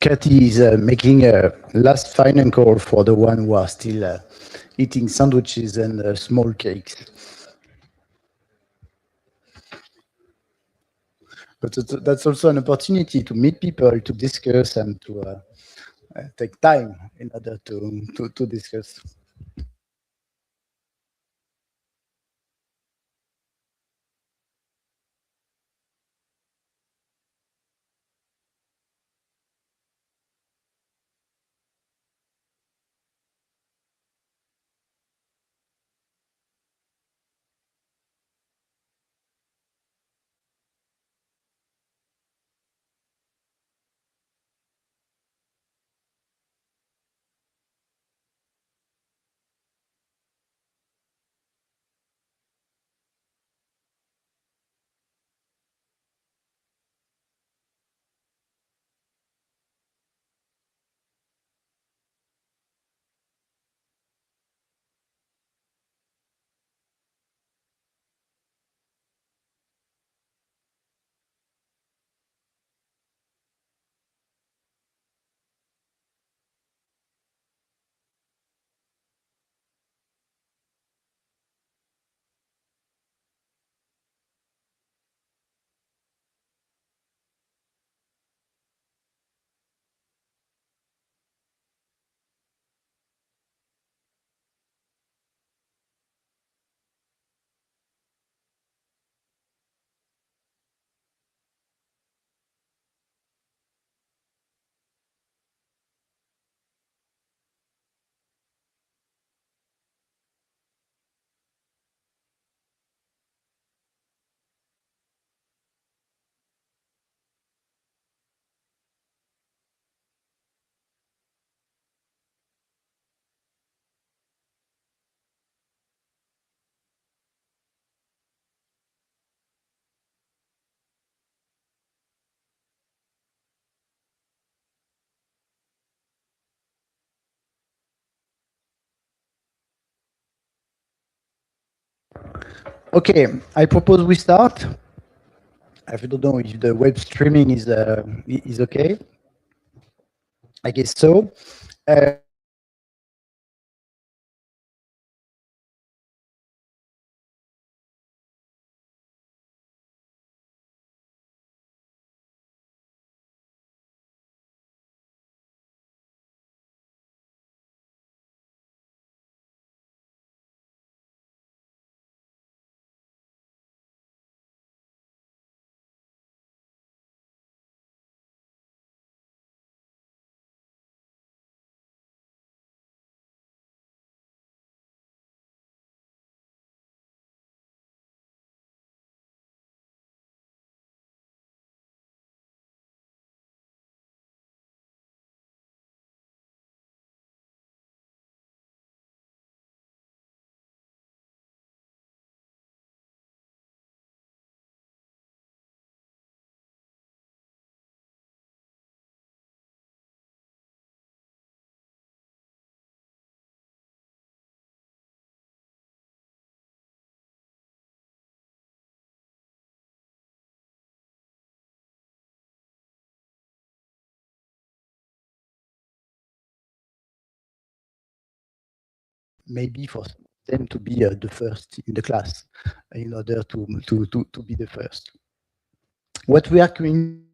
Cathy is making a last final call for the one who are still eating sandwiches and small cakes. But that's also an opportunity to meet people, to discuss, and to take time in order to discuss. Okay, I propose we start. I don't know if the web streaming is okay. I guess so. Maybe for them to be the first in the class in order to be the first. What we are going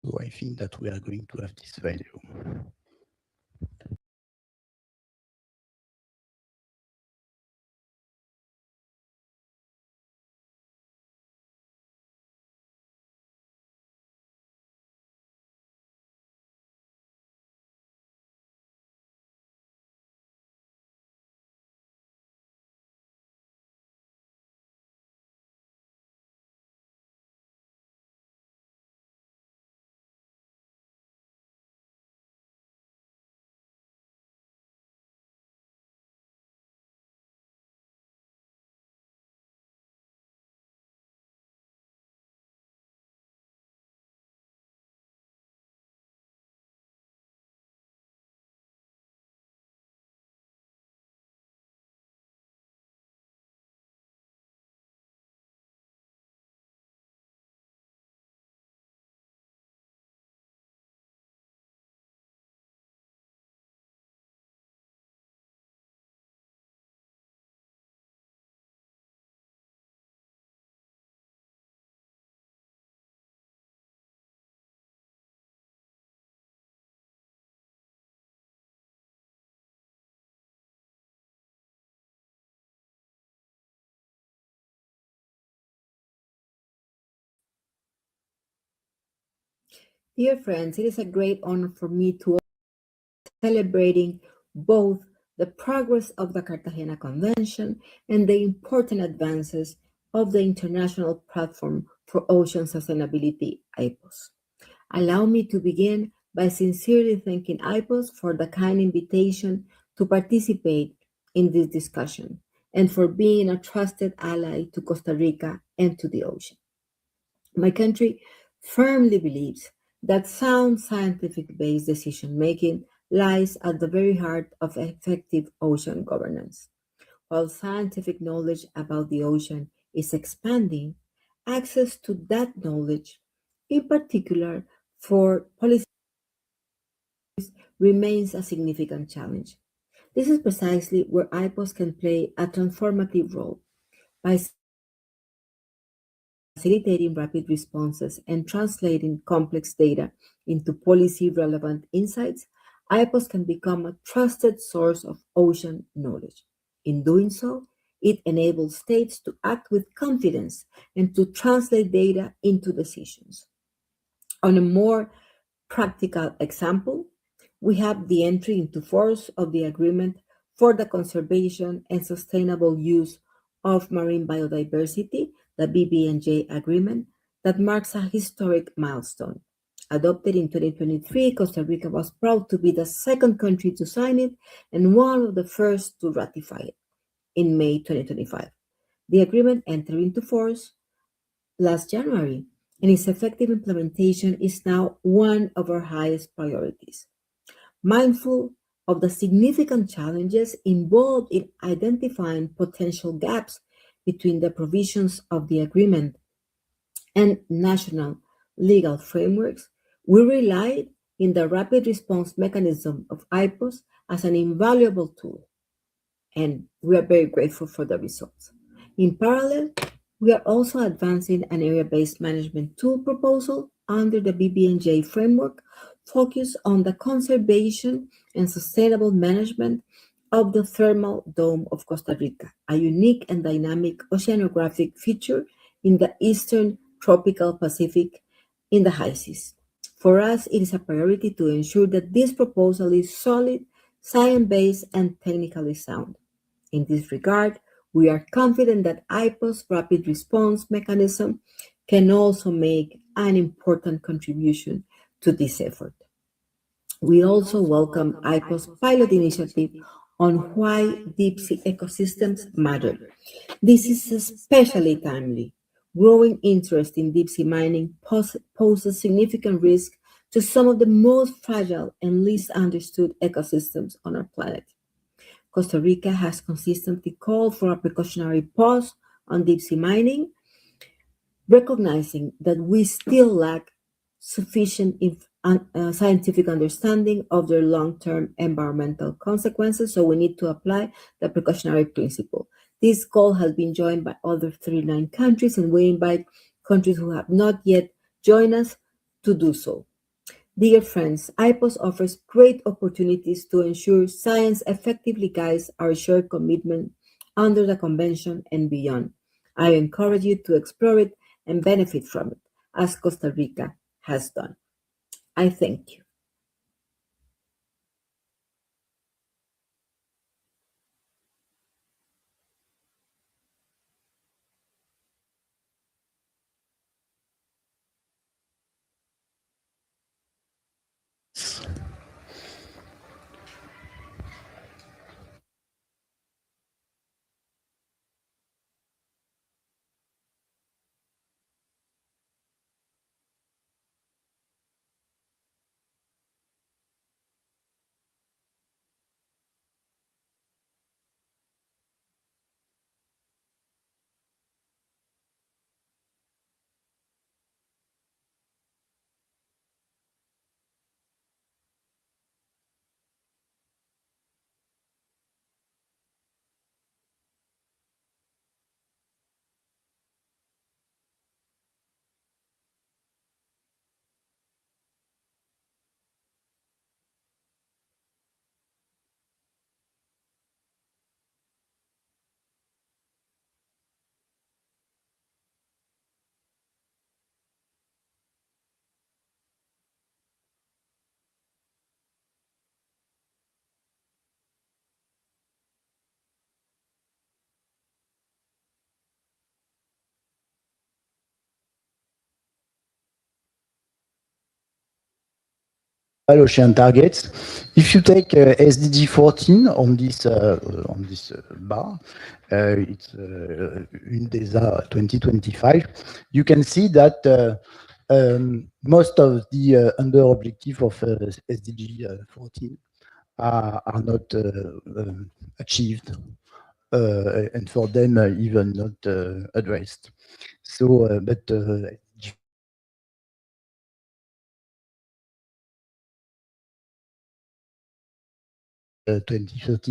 So I think that we are going to have this value. Dear friends, it is a great honor for me to celebrating both the progress of the Cartagena Convention and the important advances of the International Platform for Ocean Sustainability, IPOS. Allow me to begin by sincerely thanking IPOS for the kind invitation to participate in this discussion and for being a trusted ally to Costa Rica and to the ocean. My country firmly believes that sound scientific-based decision-making lies at the very heart of effective ocean governance. While scientific knowledge about the ocean is expanding, access to that knowledge, in particular for policy, remains a significant challenge. This is precisely where IPOS can play a transformative role by facilitating rapid responses and translating complex data into policy-relevant insights. IPOS can become a trusted source of ocean knowledge. In doing so, it enables states to act with confidence and to translate data into decisions. On a more practical example, we have the entry into force of the Agreement for the Conservation and Sustainable Use of Marine Biodiversity, the BBNJ Agreement, that marks a historic milestone. Adopted in 2023, Costa Rica was proud to be the second country to sign it and one of the first to ratify it in May 2025. The agreement entered into force last January, and its effective implementation is now one of our highest priorities. Mindful of the significant challenges involved in identifying potential gaps between the provisions of the agreement and national legal frameworks, we relied in the rapid response mechanism of IPOS as an invaluable tool, and we are very grateful for the results. In parallel, we are also advancing an area-based management tool proposal under the BBNJ framework focused on the conservation and sustainable management of the thermal dome of Costa Rica, a unique and dynamic oceanographic feature in the eastern tropical Pacific in the high seas. For us, it is a priority to ensure that this proposal is solid, science-based, and technically sound. In this regard, we are confident that IPO's rapid response mechanism can also make an important contribution to this effort. We also welcome IPO's pilot initiative on why deep sea ecosystems matter. This is especially timely. Growing interest in deep sea mining poses significant risk to some of the most fragile and least understood ecosystems on our planet. Costa Rica has consistently called for a precautionary pause on deep sea mining, recognizing that we still lack sufficient scientific understanding of their long-term environmental consequences, so we need to apply the precautionary principle. This call has been joined by other 39 countries, and we invite countries who have not yet joined us to do so. Dear friends, IPOS offers great opportunities to ensure science effectively guides our shared commitment under the Convention and beyond. I encourage you to explore it and benefit from it, as Costa Rica has done. I thank you. Ocean targets. If you take SDG 14 on this bar, it's UNDESA 2025, you can see that most of the under objective of SDG 14 are not achieved, and for them even not addressed. So, but 2030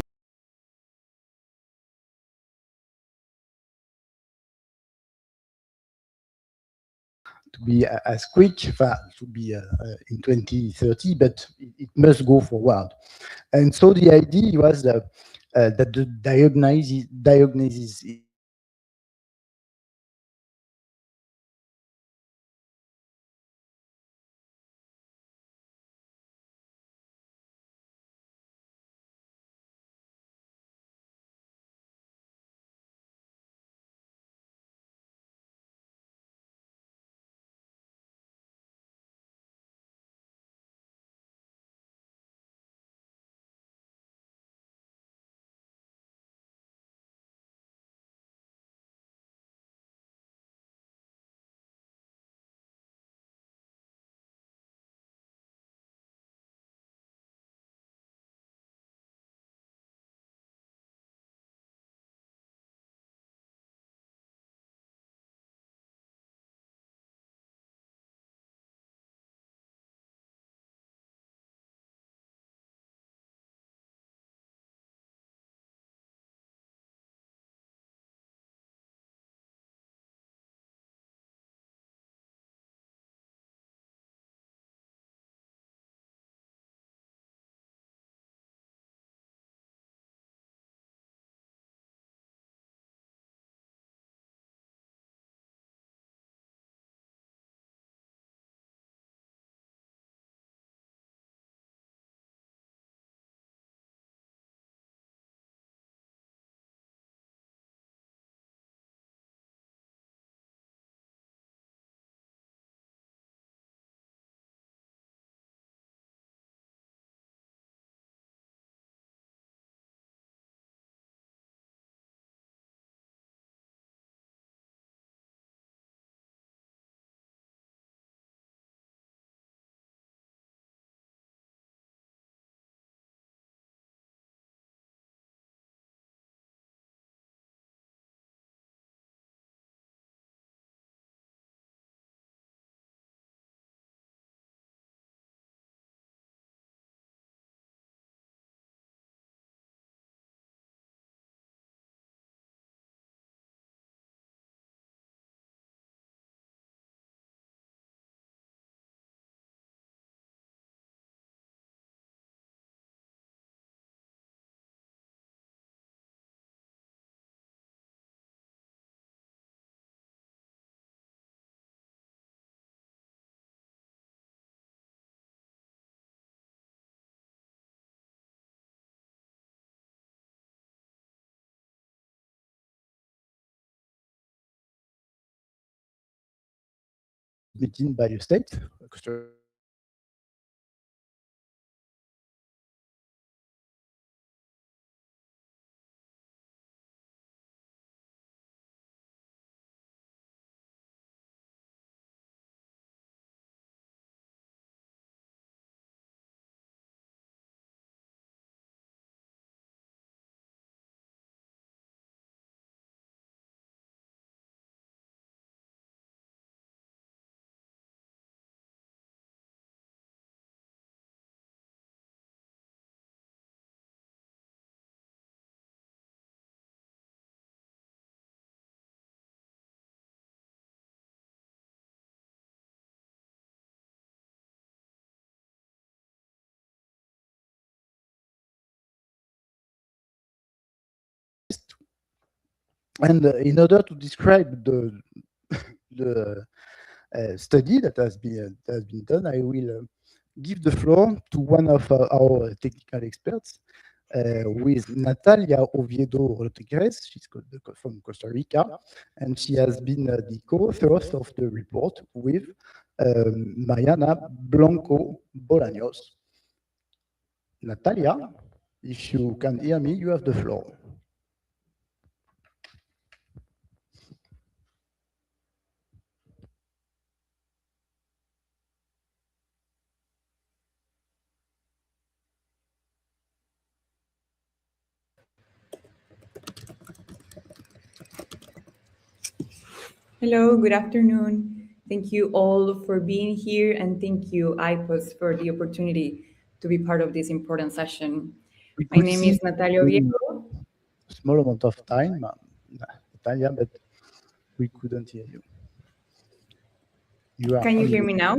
to be as quick, to be in 2030, but it must go forward. And so the idea was that the diagnosis submitted by a state. And in order to describe the study that has been done, I will give the floor to one of our technical experts, with Natalia Oviedo Rodriguez. She's from Costa Rica, and she has been the co-author of the report with Mariana Blanco Bolaños. Natalia, if you can hear me, you have the floor. Hello, good afternoon. Thank you all for being here, and thank you, IPOS, for the opportunity to be part of this important session. My name is Natalia Oviedo. Small amount of time, Natalia, but we couldn't hear you. Can you hear me now?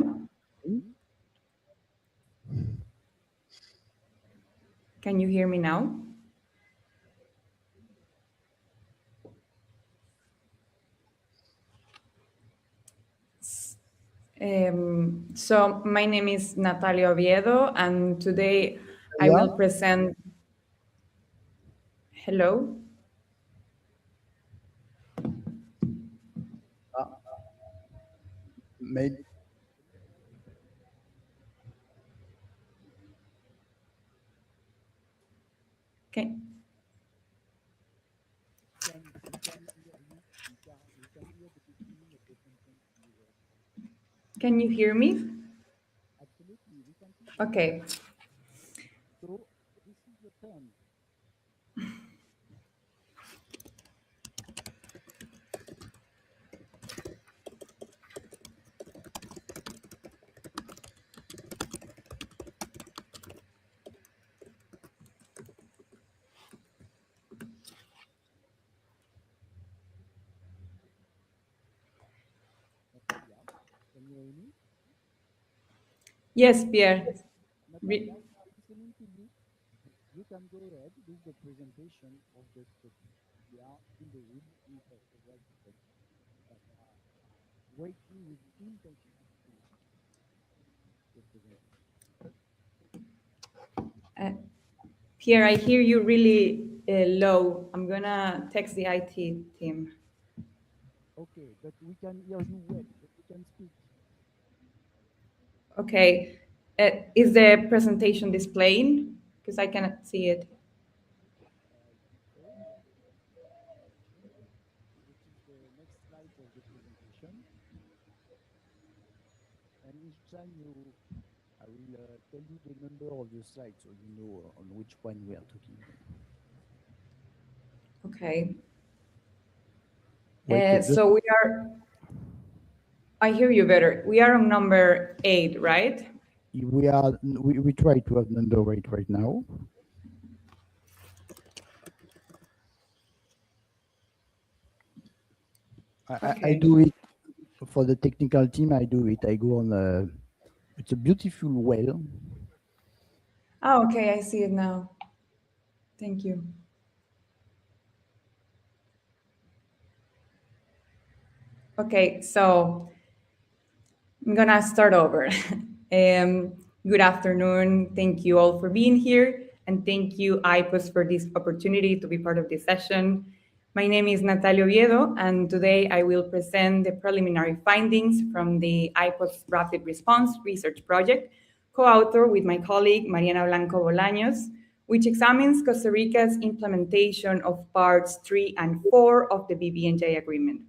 Can you hear me now? So my name is Natalia Oviedo, and today I will present. Hello? Maybe. Okay. Can you hear me? Okay. So this is your turn. Can you hear me? Yes, Pierre. Listening to you, you can go ahead with the presentation of the study. We are in the room with several people that are waiting with impatience to present. Pierre, I hear you really low. I'm gonna text the IT team. Okay, but we can hear you well. You can speak. Okay. Is the presentation displaying? Because I cannot see it. Which is the next slide of the presentation. And each time I will tell you the number of the slides so you know on which one we are talking about. Okay. Wait, so we are, I hear you better. We are on number 8, right? We try to have number 8 right now. Okay. I do it for the technical team. I do it. I go on it's a beautiful well. Oh, okay. I see it now. Thank you. Okay, so I'm gonna start over. Good afternoon. Thank you all for being here, and thank you, IPOS, for this opportunity to be part of this session. My name is Natalia Oviedo, and today I will present the preliminary findings from the IPO's Rapid Response Research Project, co-author with my colleague Mariana Blanco Bolaños, which examines Costa Rica's implementation of parts 3 and 4 of the BBNJ agreement,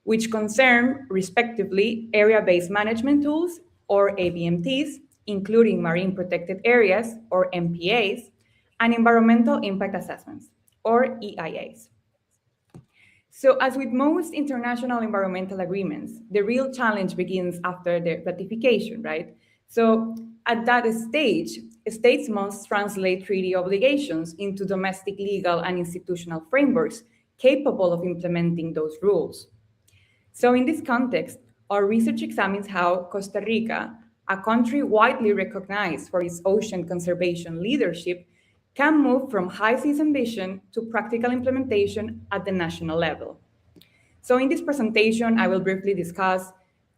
which concern, respectively, area-based management tools, or ABMTs, including marine protected areas, or MPAs, and environmental impact assessments, or EIAs. So as with most international environmental agreements, the real challenge begins after the ratification, right? So at that stage, states must translate treaty obligations into domestic legal and institutional frameworks capable of implementing those rules. So in this context, our research examines how Costa Rica, a country widely recognized for its ocean conservation leadership, can move from high seas ambition to practical implementation at the national level. So in this presentation, I will briefly discuss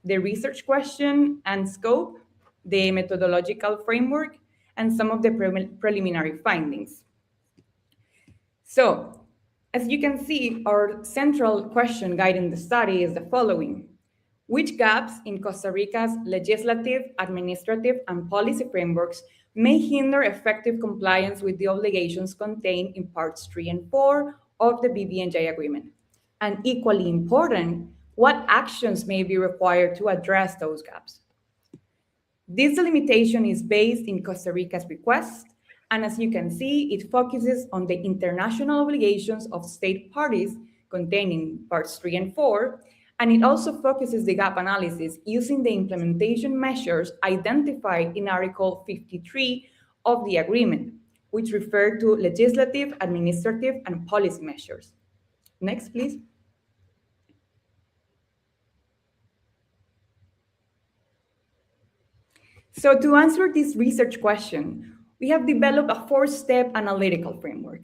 the research question and scope, the methodological framework, and some of the preliminary findings. So, as you can see, our central question guiding the study is the following. Which gaps in Costa Rica's legislative, administrative, and policy frameworks may hinder effective compliance with the obligations contained in parts 3 and 4 of the BBNJ agreement? And equally important, what actions may be required to address those gaps? This delimitation is based in Costa Rica's request, and as you can see, it focuses on the international obligations of state parties containing parts 3 and 4, and it also focuses the gap analysis using the implementation measures identified in Article 53 of the agreement, which refer to legislative, administrative, and policy measures. Next, please. So to answer this research question, we have developed a 4-step analytical framework.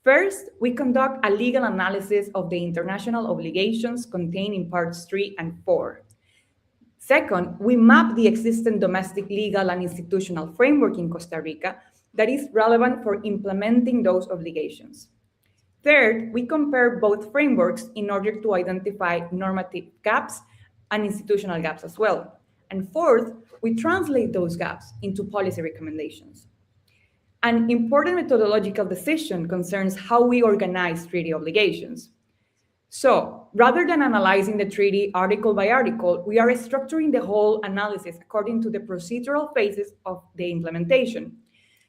First, we conduct a legal analysis of the international obligations contained in parts 3 and 4. Second, we map the existing domestic legal and institutional framework in Costa Rica that is relevant for implementing those obligations. Third, we compare both frameworks in order to identify normative gaps and institutional gaps as well. And fourth, we translate those gaps into policy recommendations. An important methodological decision concerns how we organize treaty obligations. So rather than analyzing the treaty article by article, we are structuring the whole analysis according to the procedural phases of the implementation,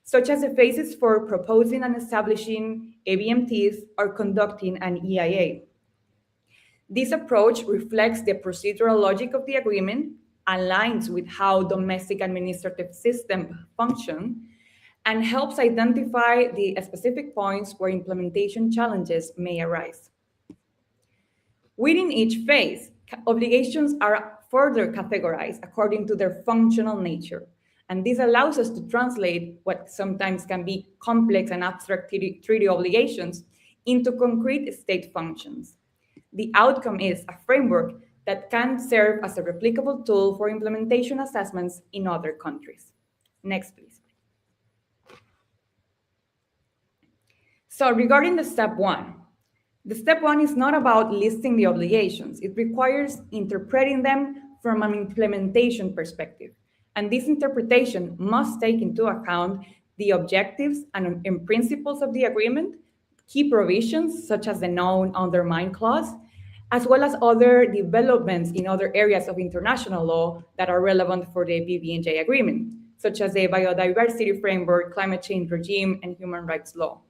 such as the phases for proposing and establishing ABMTs or conducting an EIA. This approach reflects the procedural logic of the agreement, aligns with how domestic administrative systems function, and helps identify the specific points where implementation challenges may arise. Within each phase, obligations are further categorized according to their functional nature, and this allows us to translate what sometimes can be complex and abstract treaty obligations into concrete state functions. The outcome is a framework that can serve as a replicable tool for implementation assessments in other countries. Next, please. So regarding the step one is not about listing the obligations. It requires interpreting them from an implementation perspective. And this interpretation must take into account the objectives and principles of the agreement, key provisions such as the non-undermine clause, as well as other developments in other areas of international law that are relevant for the BBNJ agreement, such as the biodiversity framework, climate change regime, and human rights law.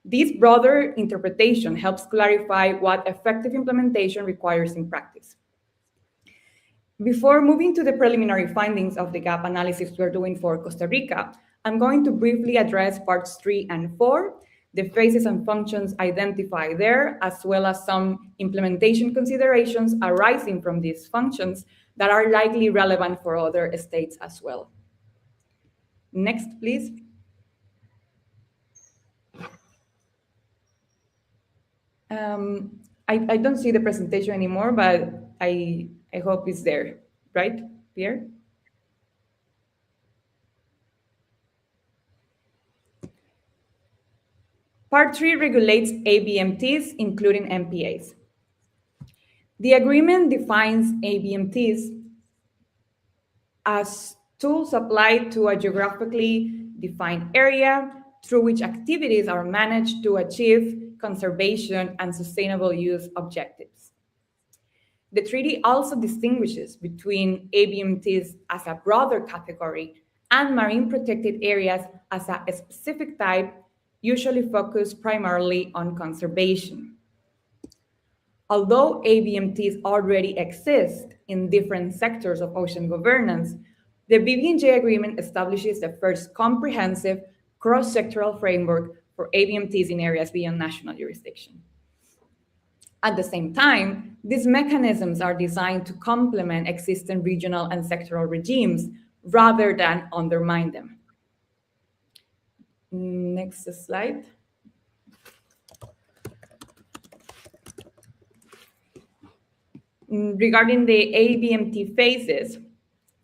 This broader interpretation helps clarify what effective implementation requires in practice. Before moving to the preliminary findings of the gap analysis we're doing for Costa Rica, I'm going to briefly address parts 3 and 4, the phases and functions identified there, as well as some implementation considerations arising from these functions that are likely relevant for other states as well. Next, please. I don't see the presentation anymore, but I hope it's there, right, Pierre? Part 3 regulates ABMTs, including MPAs. The agreement defines ABMTs as tools applied to a geographically defined area through which activities are managed to achieve conservation and sustainable use objectives. The treaty also distinguishes between ABMTs as a broader category and marine protected areas as a specific type, usually focused primarily on conservation. Although ABMTs already exist in different sectors of ocean governance, the BBNJ agreement establishes the first comprehensive cross-sectoral framework for ABMTs in areas beyond national jurisdiction. At the same time, these mechanisms are designed to complement existing regional and sectoral regimes rather than undermine them. Next slide. Regarding the ABMT phases,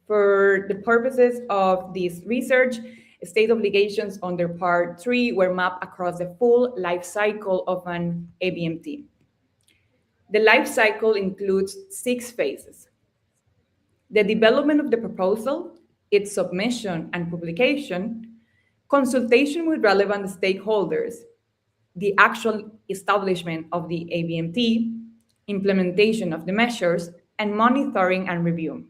for the purposes of this research, state obligations under Part 3 were mapped across the full life cycle of an ABMT. The life cycle includes 6 phases: the development of the proposal, its submission and publication, consultation with relevant stakeholders, the actual establishment of the ABMT, implementation of the measures, and monitoring and review.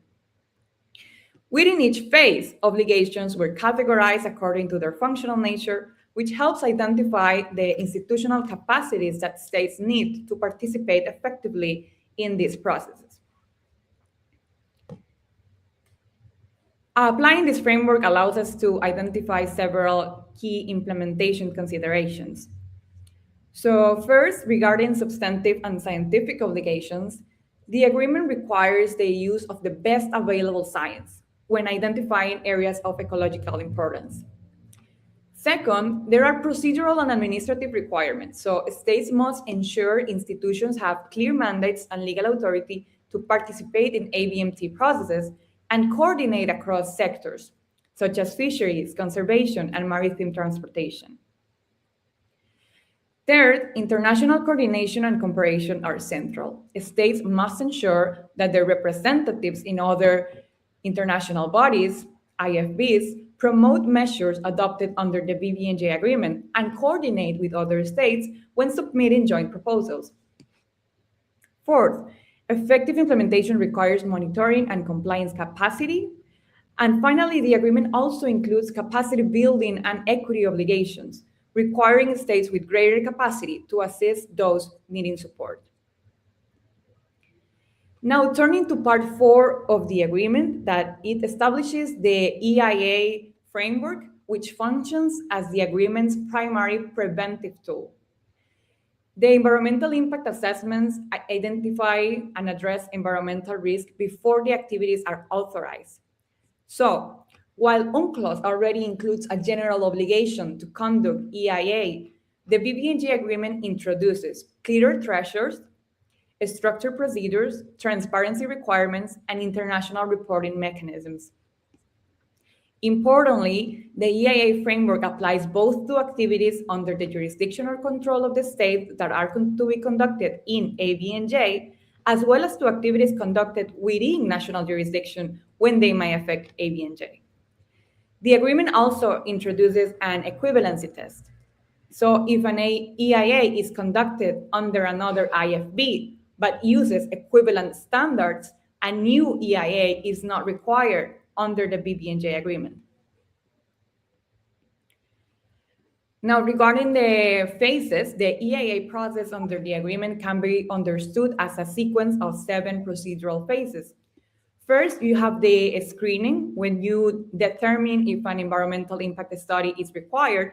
Within each phase, obligations were categorized according to their functional nature, which helps identify the institutional capacities that states need to participate effectively in these processes. Applying this framework allows us to identify several key implementation considerations. So first, regarding substantive and scientific obligations, the agreement requires the use of the best available science when identifying areas of ecological importance. Second, there are procedural and administrative requirements. So states must ensure institutions have clear mandates and legal authority to participate in ABMT processes and coordinate across sectors, such as fisheries, conservation, and maritime transportation. Third, international coordination and cooperation are central. States must ensure that their representatives in other international bodies, IFBs, promote measures adopted under the BBNJ agreement and coordinate with other states when submitting joint proposals. Fourth, effective implementation requires monitoring and compliance capacity. And finally, the agreement also includes capacity building and equity obligations, requiring states with greater capacity to assist those needing support. Now, turning to Part 4 of the agreement, that it establishes the EIA framework, which functions as the agreement's primary preventive tool. The environmental impact assessments identify and address environmental risk before the activities are authorized. So, while UNCLOS already includes a general obligation to conduct EIA, the BBNJ agreement introduces clearer thresholds, structured procedures, transparency requirements, and international reporting mechanisms. Importantly, the EIA framework applies both to activities under the jurisdiction or control of the state that are to be conducted in ABNJ, as well as to activities conducted within national jurisdiction when they may affect ABNJ. The agreement also introduces an equivalency test. So if an EIA is conducted under another IFB, but uses equivalent standards, a new EIA is not required under the BBNJ agreement. Now, regarding the phases, the EIA process under the agreement can be understood as a sequence of 7 procedural phases. First, you have the screening, when you determine if an environmental impact study is required.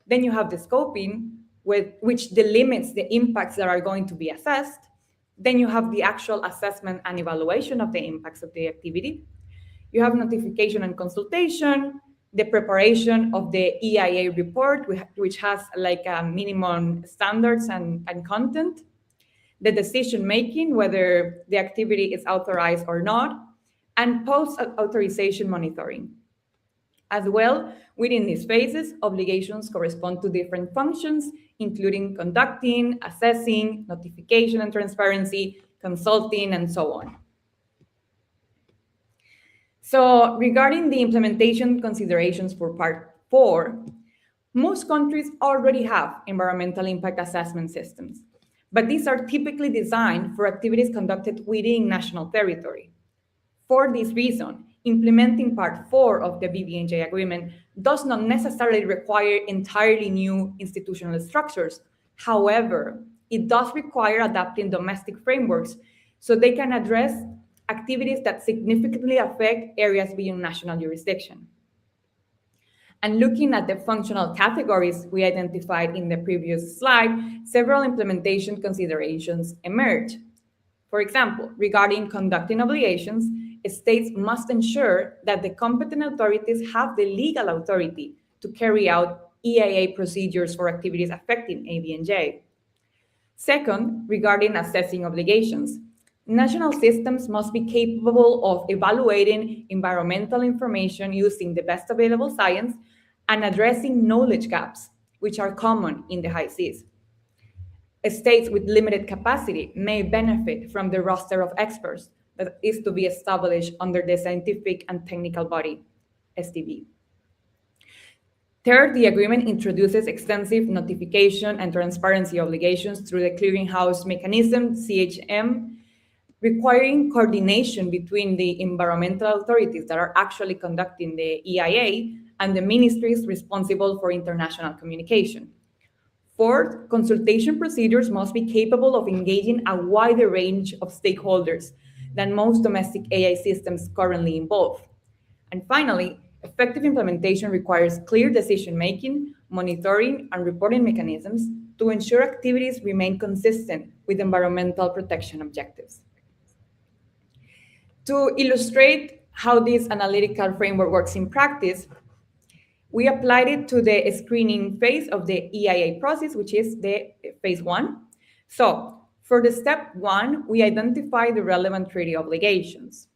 Then you have the scoping, which delimits the impacts that are going to be assessed. Then you have the actual assessment and evaluation of the impacts of the activity. You have notification and consultation, the preparation of the EIA report, which has like a minimum standards and content, the decision-making, whether the activity is authorized or not, and post-authorization monitoring. As well, within these phases, obligations correspond to different functions, including conducting, assessing, notification and transparency, consulting, and so on. So regarding the implementation considerations for Part 4, most countries already have environmental impact assessment systems, but these are typically designed for activities conducted within national territory. For this reason, implementing Part 4 of the BBNJ agreement does not necessarily require entirely new institutional structures. However, it does require adapting domestic frameworks so they can address activities that significantly affect areas beyond national jurisdiction. And looking at the functional categories we identified in the previous slide, several implementation considerations emerge. For example, regarding conducting obligations, states must ensure that the competent authorities have the legal authority to carry out EIA procedures for activities affecting ABNJ. Second, regarding assessing obligations, national systems must be capable of evaluating environmental information using the best available science and addressing knowledge gaps, which are common in the high seas. States with limited capacity may benefit from the roster of experts that is to be established under the Scientific and Technical Body, STB. Third, the agreement introduces extensive notification and transparency obligations through the clearinghouse mechanism, CHM, requiring coordination between the environmental authorities that are actually conducting the EIA and the ministries responsible for international communication. Fourth, consultation procedures must be capable of engaging a wider range of stakeholders than most domestic AI systems currently involve. And finally, effective implementation requires clear decision-making, monitoring, and reporting mechanisms to ensure activities remain consistent with environmental protection objectives. To illustrate how this analytical framework works in practice, we applied it to the screening phase of the EIA process, which is the phase 1. So for the step 1, we identify the relevant treaty obligations.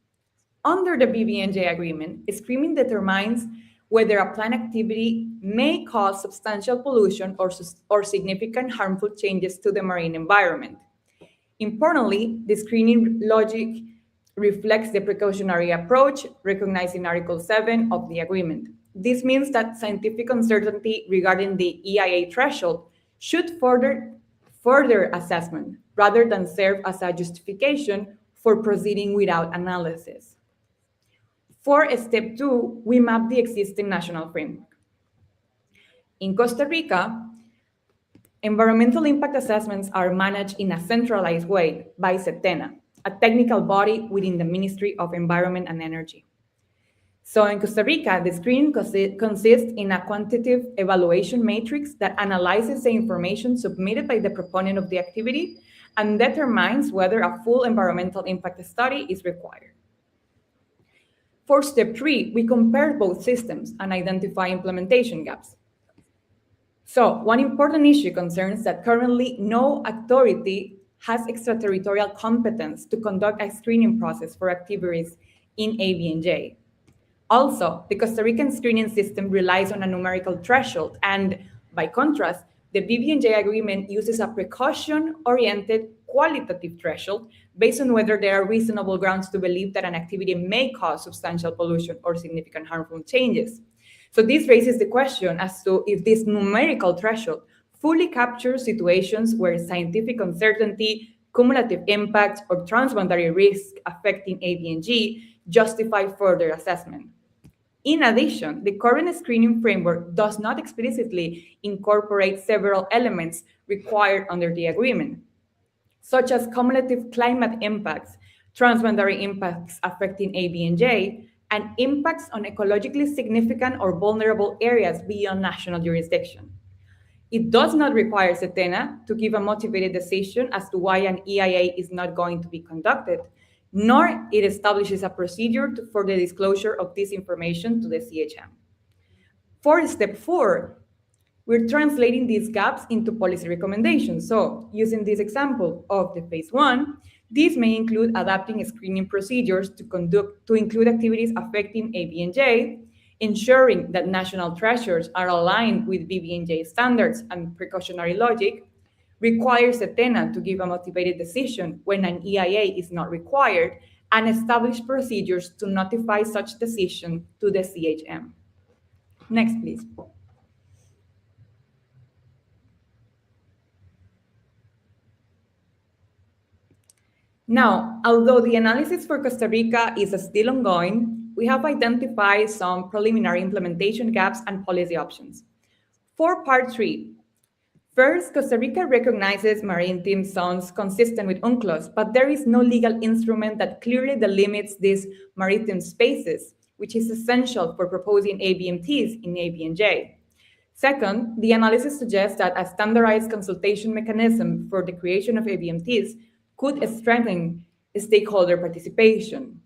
Under the BBNJ agreement, screening determines whether a planned activity may cause substantial pollution or significant harmful changes to the marine environment. Importantly, the screening logic reflects the precautionary approach recognized in Article 7 of the agreement. This means that scientific uncertainty regarding the EIA threshold should further assessment rather than serve as a justification for proceeding without analysis. For step 2, we map the existing national framework. In Costa Rica, environmental impact assessments are managed in a centralized way by CETENA, a technical body within the Ministry of Environment and Energy. So in Costa Rica, the screening consists in a quantitative evaluation matrix that analyzes the information submitted by the proponent of the activity and determines whether a full environmental impact study is required. For step 3, we compare both systems and identify implementation gaps. So one important issue concerns that currently no authority has extraterritorial competence to conduct a screening process for activities in ABNJ. Also, the Costa Rican screening system relies on a numerical threshold, and by contrast, the BBNJ agreement uses a precaution-oriented qualitative threshold based on whether there are reasonable grounds to believe that an activity may cause substantial pollution or significant harmful changes. So this raises the question as to if this numerical threshold fully captures situations where scientific uncertainty, cumulative impact, or transboundary risk affecting ABNJ justify further assessment. In addition, the current screening framework does not explicitly incorporate several elements required under the agreement, such as cumulative climate impacts, transboundary impacts affecting ABNJ, and impacts on ecologically significant or vulnerable areas beyond national jurisdiction. It does not require CETENA to give a motivated decision as to why an EIA is not going to be conducted, nor it establishes a procedure for the disclosure of this information to the CHM. For step 4, we're translating these gaps into policy recommendations. So using this example of the phase 1, these may include adapting screening procedures to include activities affecting ABNJ, ensuring that national treasures are aligned with BBNJ standards and precautionary logic, requires a tenant to give a motivated decision when an EIA is not required, and establish procedures to notify such decision to the CHM. Next, please. Now, although the analysis for Costa Rica is still ongoing, we have identified some preliminary implementation gaps and policy options. For part 3, first, Costa Rica recognizes maritime zones consistent with UNCLOS, but there is no legal instrument that clearly delimits these maritime spaces, which is essential for proposing ABMTs in ABNJ. Second, the analysis suggests that a standardized consultation mechanism for the creation of ABMTs could strengthen stakeholder participation.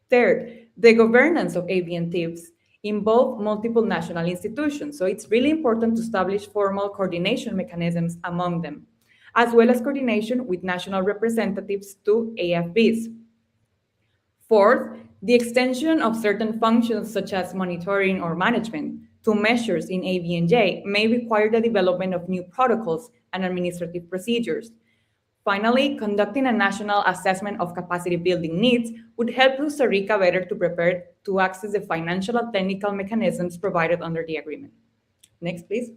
Third, the governance of ABMTs involve multiple national institutions, so it's really important to establish formal coordination mechanisms among them, as well as coordination with national representatives to AFBs. Fourth, the extension of certain functions such as monitoring or management to measures in ABNJ may require the development of new protocols and administrative procedures. Finally, conducting a national assessment of capacity building needs would help Costa Rica better to prepare to access the financial and technical mechanisms provided under the agreement. Next, please.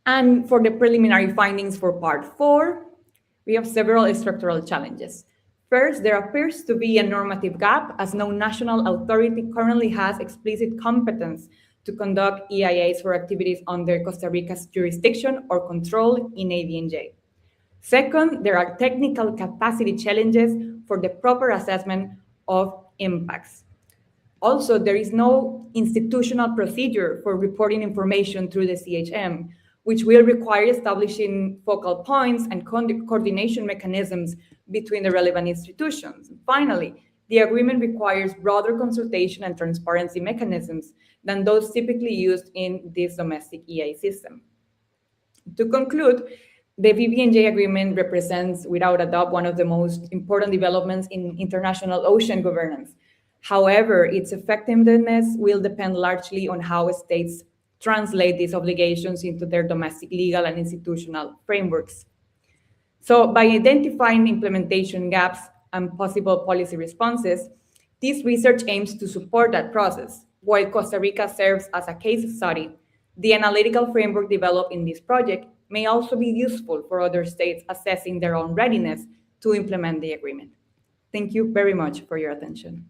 And for the preliminary findings for part 4, we have several structural challenges. First, there appears to be a normative gap as no national authority currently has explicit competence to conduct EIAs for activities under Costa Rica's jurisdiction or control in ABNJ. Second, there are technical capacity challenges for the proper assessment of impacts. Also, there is no institutional procedure for reporting information through the CHM, which will require establishing focal points and coordination mechanisms between the relevant institutions. Finally, the agreement requires broader consultation and transparency mechanisms than those typically used in this domestic EA system. To conclude, the BBNJ agreement represents, without a doubt, one of the most important developments in international ocean governance. However, its effectiveness will depend largely on how states translate these obligations into their domestic legal and institutional frameworks. So by identifying implementation gaps and possible policy responses, this research aims to support that process. While Costa Rica serves as a case study, the analytical framework developed in this project may also be useful for other states assessing their own readiness to implement the agreement. Thank you very much for your attention.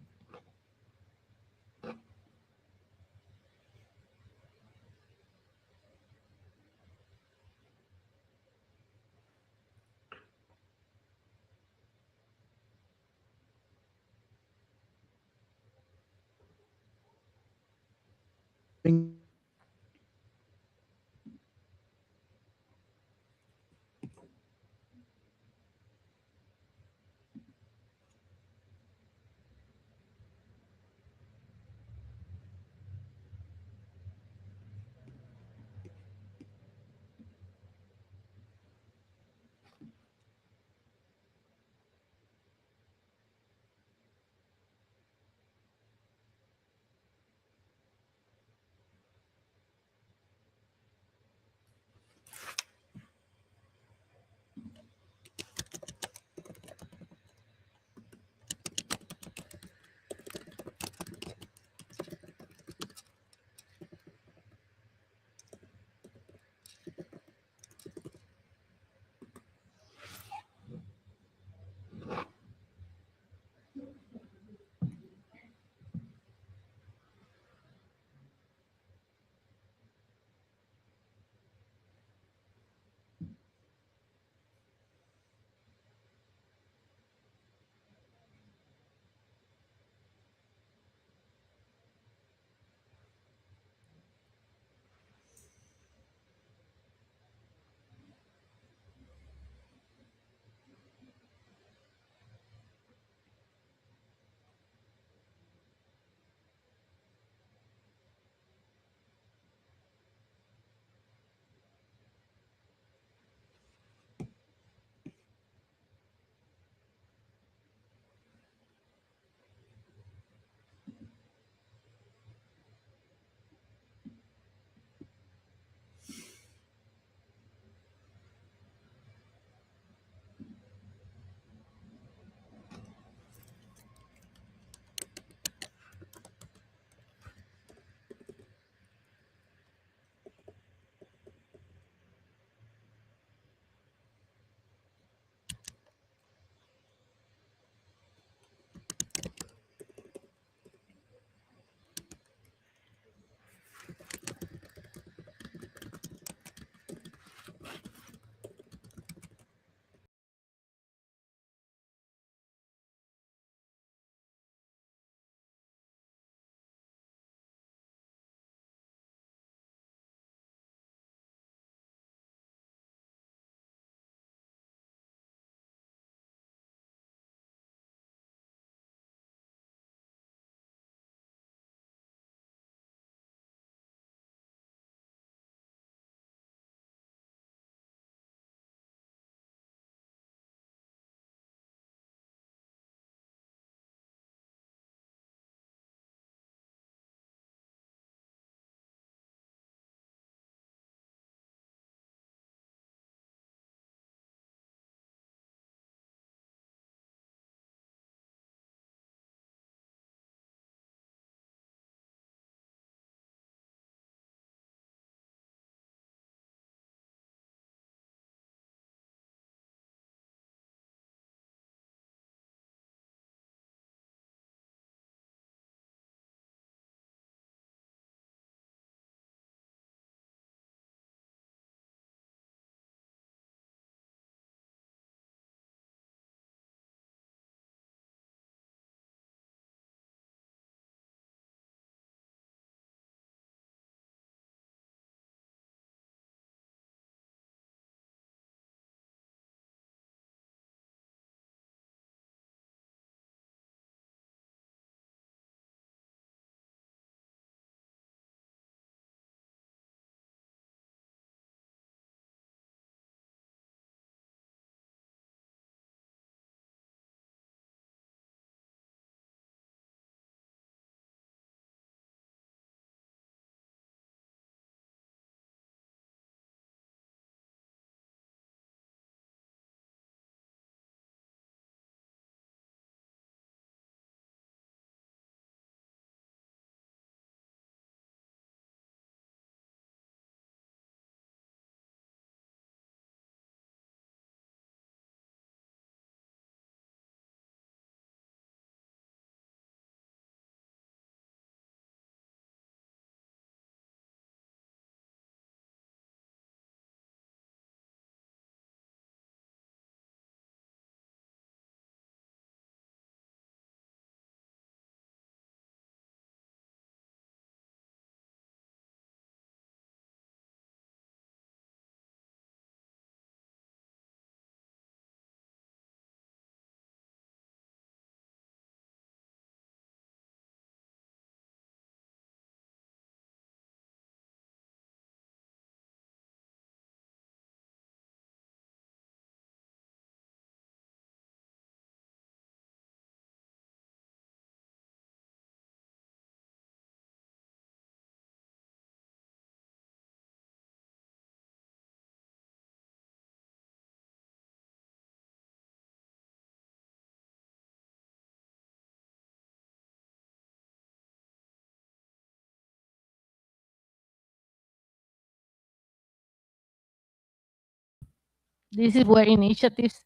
This is where initiatives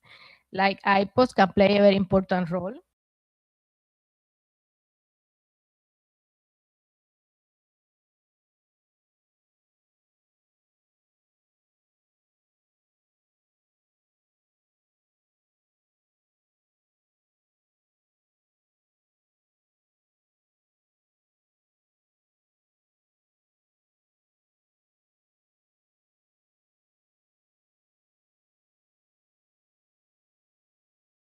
like IPOS can play a very important role.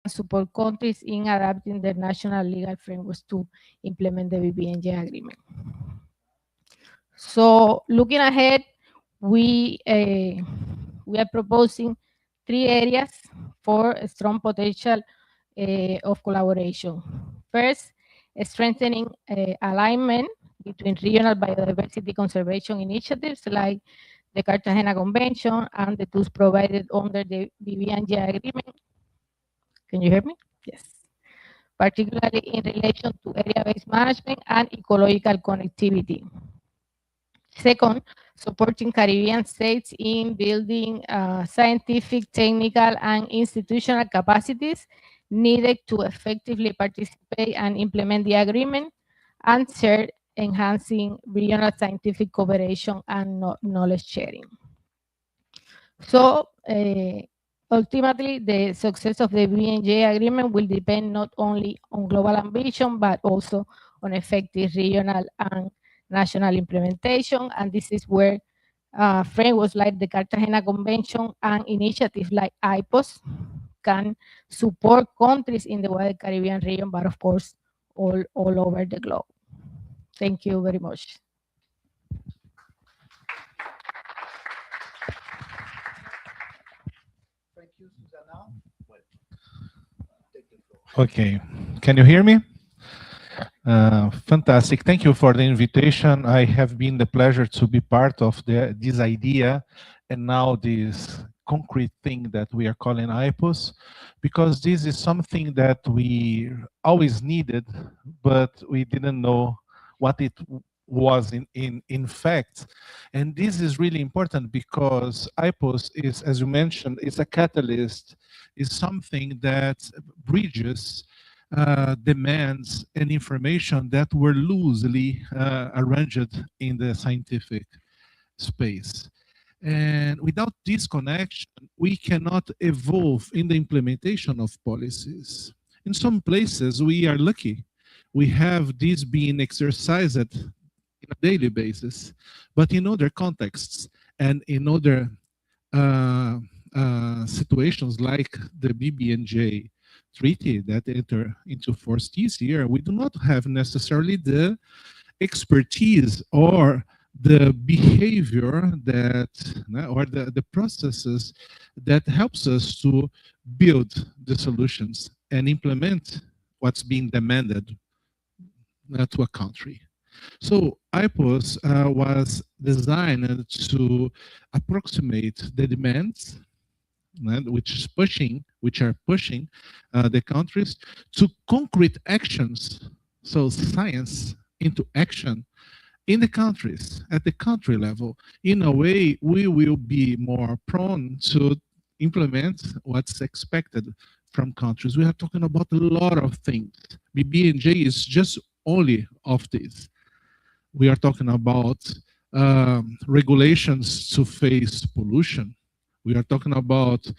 Support countries in adapting their national legal frameworks to implement the BBNJ agreement. So looking ahead, we are proposing 3 areas for a strong potential of collaboration. First, strengthening alignment between regional biodiversity conservation initiatives like the Cartagena Convention and the tools provided under the BBNJ agreement. Can you hear me? Yes. Particularly in relation to area-based management and ecological connectivity. Second, supporting Caribbean states in building scientific, technical, and institutional capacities needed to effectively participate and implement the agreement. And third, enhancing regional scientific cooperation and knowledge sharing. So, ultimately, the success of the BBNJ agreement will depend not only on global ambition, but also on effective regional and national implementation. And this is where frameworks like the Cartagena Convention and initiatives like IPOS can support countries in the wider Caribbean region, but of course, all over the globe. Thank you very much. Thank you, Susanna. Okay, can you hear me? Fantastic. Thank you for the invitation. I have been the pleasure to be part of this idea and now this concrete thing that we are calling IPOS, because this is something that we always needed, but we didn't know what it was in fact. And this is really important because IPOS is, as you mentioned, is a catalyst, is something that bridges demands and information that were loosely arranged in the scientific space. And without this connection, we cannot evolve in the implementation of policies. In some places, we are lucky. We have this being exercised on a daily basis, but in other contexts and in other situations like the BBNJ treaty that enter into force this year, we do not have necessarily the expertise or the behavior that, or the processes that helps us to build the solutions and implement what's being demanded to a country. So IPOS was designed to approximate the demands which are pushing the countries to concrete actions. So science into action in the countries, at the country level. In a way, we will be more prone to implement what's expected from countries. We are talking about a lot of things. BBNJ is just only of this. We are talking about regulations to face pollution. We are talking about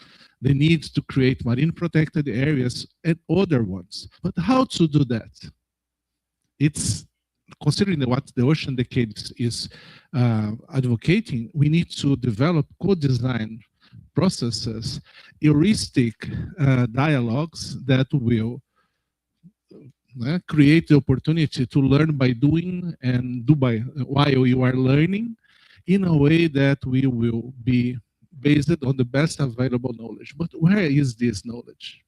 the need to create marine protected areas and other ones. But how to do that? It's considering what the Ocean Decade is advocating, we need to develop co-design processes, heuristic dialogues that will create the opportunity to learn by doing and do by while you are learning in a way that we will be based on the best available knowledge. But where is this knowledge?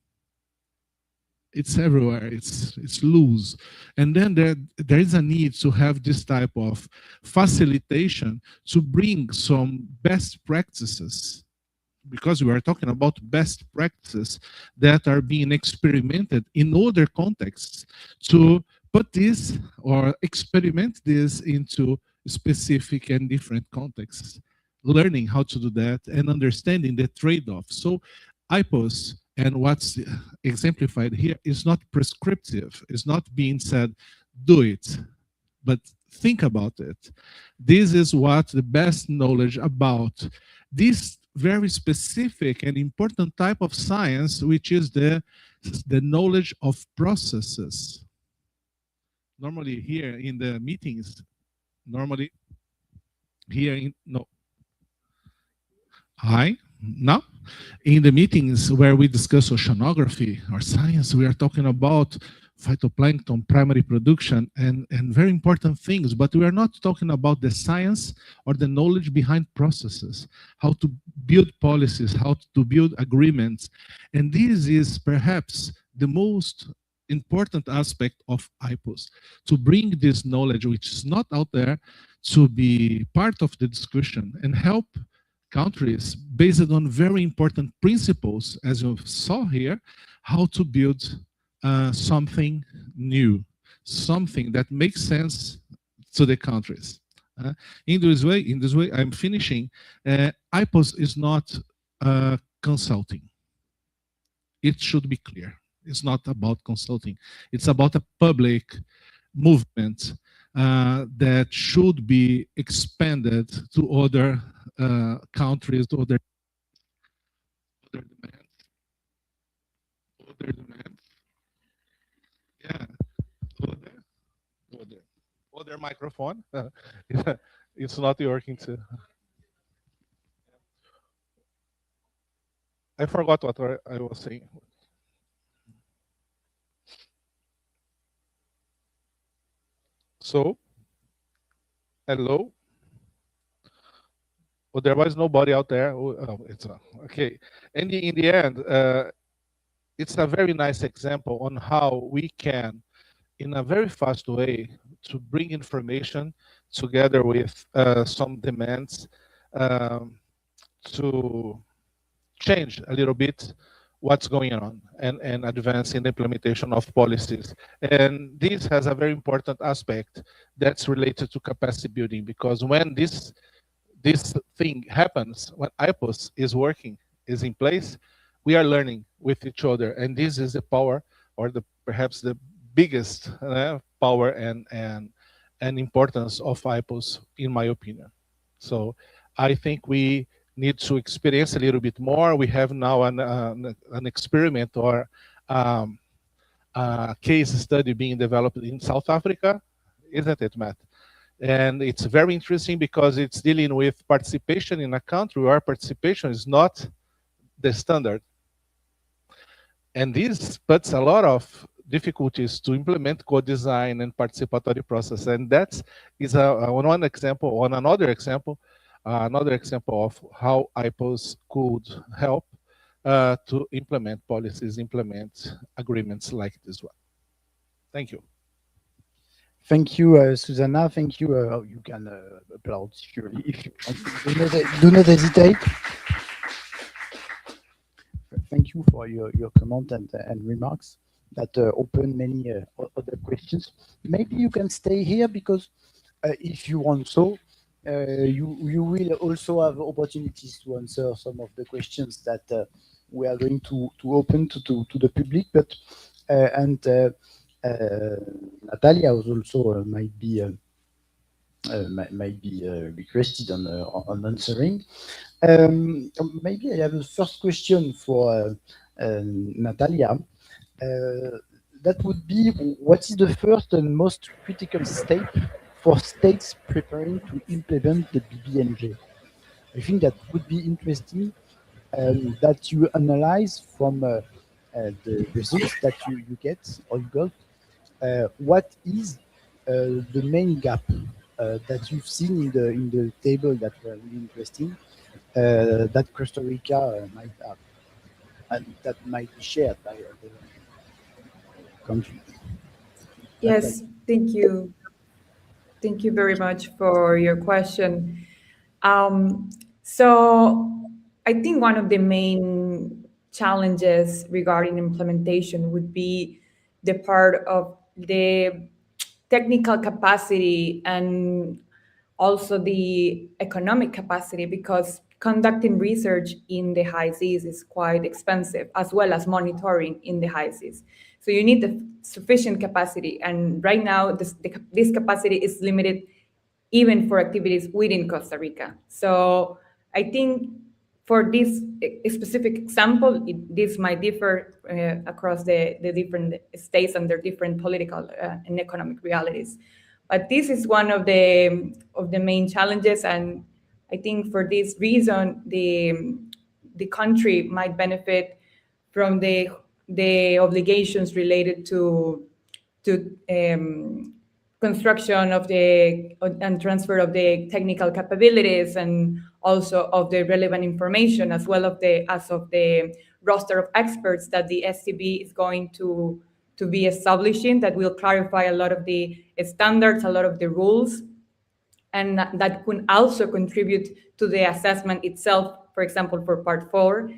It's everywhere, it's loose. And then there is a need to have this type of facilitation to bring some best practices, because we are talking about best practices that are being experimented in other contexts, to put this or experiment this into specific and different contexts, learning how to do that and understanding the trade-off. So IPOS and what's exemplified here is not prescriptive. It's not being said, do it, but think about it. This is what the best knowledge about this very specific and important type of science, which is the knowledge of processes. Normally here in the meetings, now in the meetings where we discuss oceanography or science, we are talking about phytoplankton, primary production, and very important things, but we are not talking about the science or the knowledge behind processes, how to build policies, how to build agreements. And this is perhaps the most important aspect of IPOS, to bring this knowledge, which is not out there, to be part of the discussion and help countries based on very important principles, as you saw here, how to build something new, something that makes sense to the countries. In this way, I'm finishing. IPOS is not consulting. It should be clear. It's not about consulting. It's about a public movement that should be expanded to other countries, to other demands. Yeah, other microphone. It's not working too. I forgot what I was saying. So, hello. Well, there was nobody out there. Oh, it's okay. And in the end, it's a very nice example on how we can, in a very fast way, to bring information together with some demands to change a little bit what's going on and advance in the implementation of policies. And this has a very important aspect that's related to capacity building, because when this thing happens, when IPOS is working, is in place, we are learning with each other. And this is the power, or perhaps the biggest power and importance of IPOS, in my opinion. So I think we need to experience a little bit more. We have now an experiment or a case study being developed in South Africa, isn't it, Matt? And it's very interesting because it's dealing with participation in a country where participation is not the standard. And this puts a lot of difficulties to implement co-design and participatory process. And that is one example, on another example of how IPOS could help to implement policies, implement agreements like this one. Thank you. Thank you, Susanna. Thank you. You can applaud if you want. Do not hesitate. Thank you for your comment and remarks that open many other questions. Maybe you can stay here because if you want so, you will also have opportunities to answer some of the questions that we are going to open to the public. But Natalia also might be requested on answering. Maybe I have a first question for Natalia. That would be, what is the first and most critical step for states preparing to implement the BBNJ? I think that would be interesting that you analyze from the results that you get or you got. What is the main gap that you've seen in the table that were really interesting that Costa Rica might have, and that might be shared by other countries? Yes, thank you. Thank you very much for your question. So I think one of the main challenges regarding implementation would be the part of the technical capacity and also the economic capacity, because conducting research in the high seas is quite expensive, as well as monitoring in the high seas. So you need the sufficient capacity. And right now, this capacity is limited even for activities within Costa Rica. So I think for this specific example, this might differ across the different states and their different political and economic realities. But this is one of the main challenges, and I think for this reason, the country might benefit from the obligations related to construction of and transfer of the technical capabilities, and also of the relevant information, as well as the roster of experts that the SCB is going to be establishing, that will clarify a lot of the standards, a lot of the rules, and that could also contribute to the assessment itself, for example, for part 4.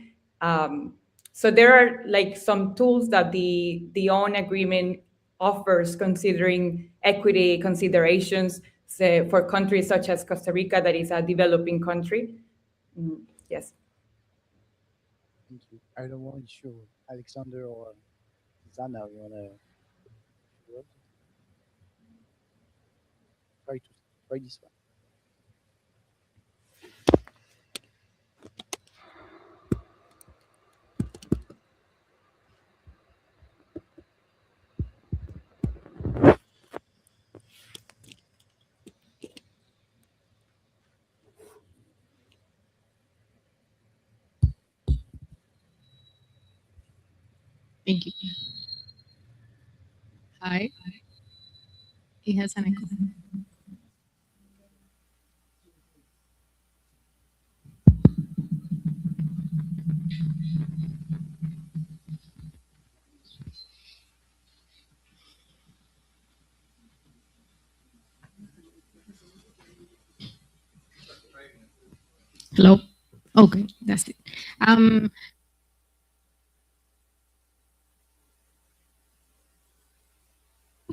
So there are like some tools that the OWN agreement offers, considering equity considerations, say, for countries such as Costa Rica, that is a developing country. Yes. Thank you. I don't want to show Alexander or Zana. You want to try this one. Thank you. Hi. He has an echo. Hello? Okay, that's it.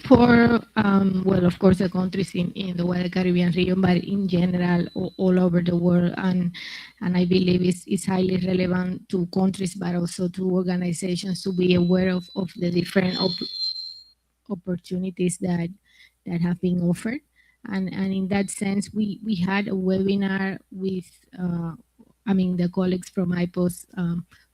For, well, of course, the countries in the wider Caribbean region, but in general, all over the world, and I believe it's highly relevant to countries, but also to organizations, to be aware of the different opportunities that have been offered. And in that sense, we had a webinar with, the colleagues from IPOS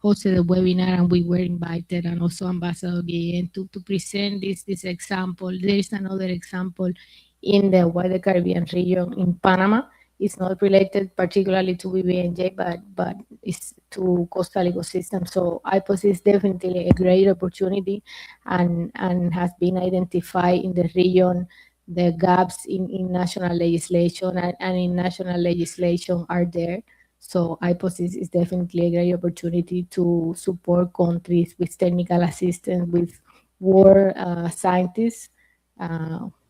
hosted a webinar, and we were invited, and also Ambassador Guillen, to present this example. There is another example in the wider Caribbean region in Panama. It's not related particularly to BBNJ, but it's to coastal ecosystem. So IPOS is definitely a great opportunity, and has been identified in the region. The gaps in national legislation and in national legislation are there. So IPOS is definitely a great opportunity to support countries with technical assistance, with war scientists,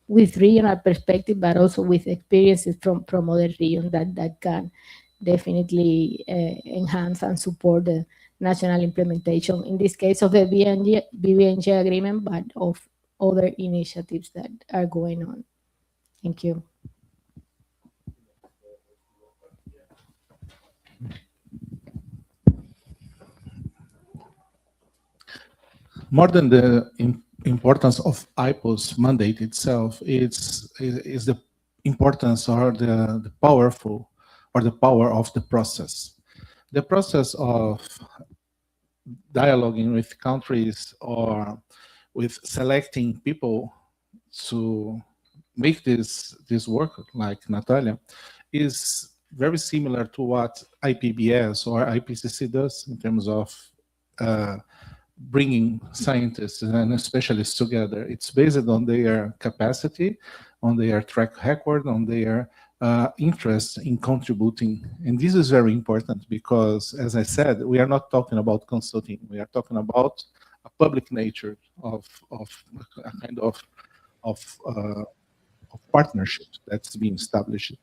with regional perspective, but also with experiences from other regions that can definitely enhance and support the national implementation, in this case of the BBNJ agreement, but of other initiatives that are going on. Thank you. More than the importance of IPO's mandate itself, is the importance or the powerful, or the power of the process. The process of dialoguing with countries, or with selecting people to make this work, like Natalia, is very similar to what IPBS or IPCC does in terms of bringing scientists and specialists together. It's based on their capacity, on their track record, on their interest in contributing. And this is very important because, as I said, we are not talking about consulting. We are talking about a public nature of a kind of partnership that's being established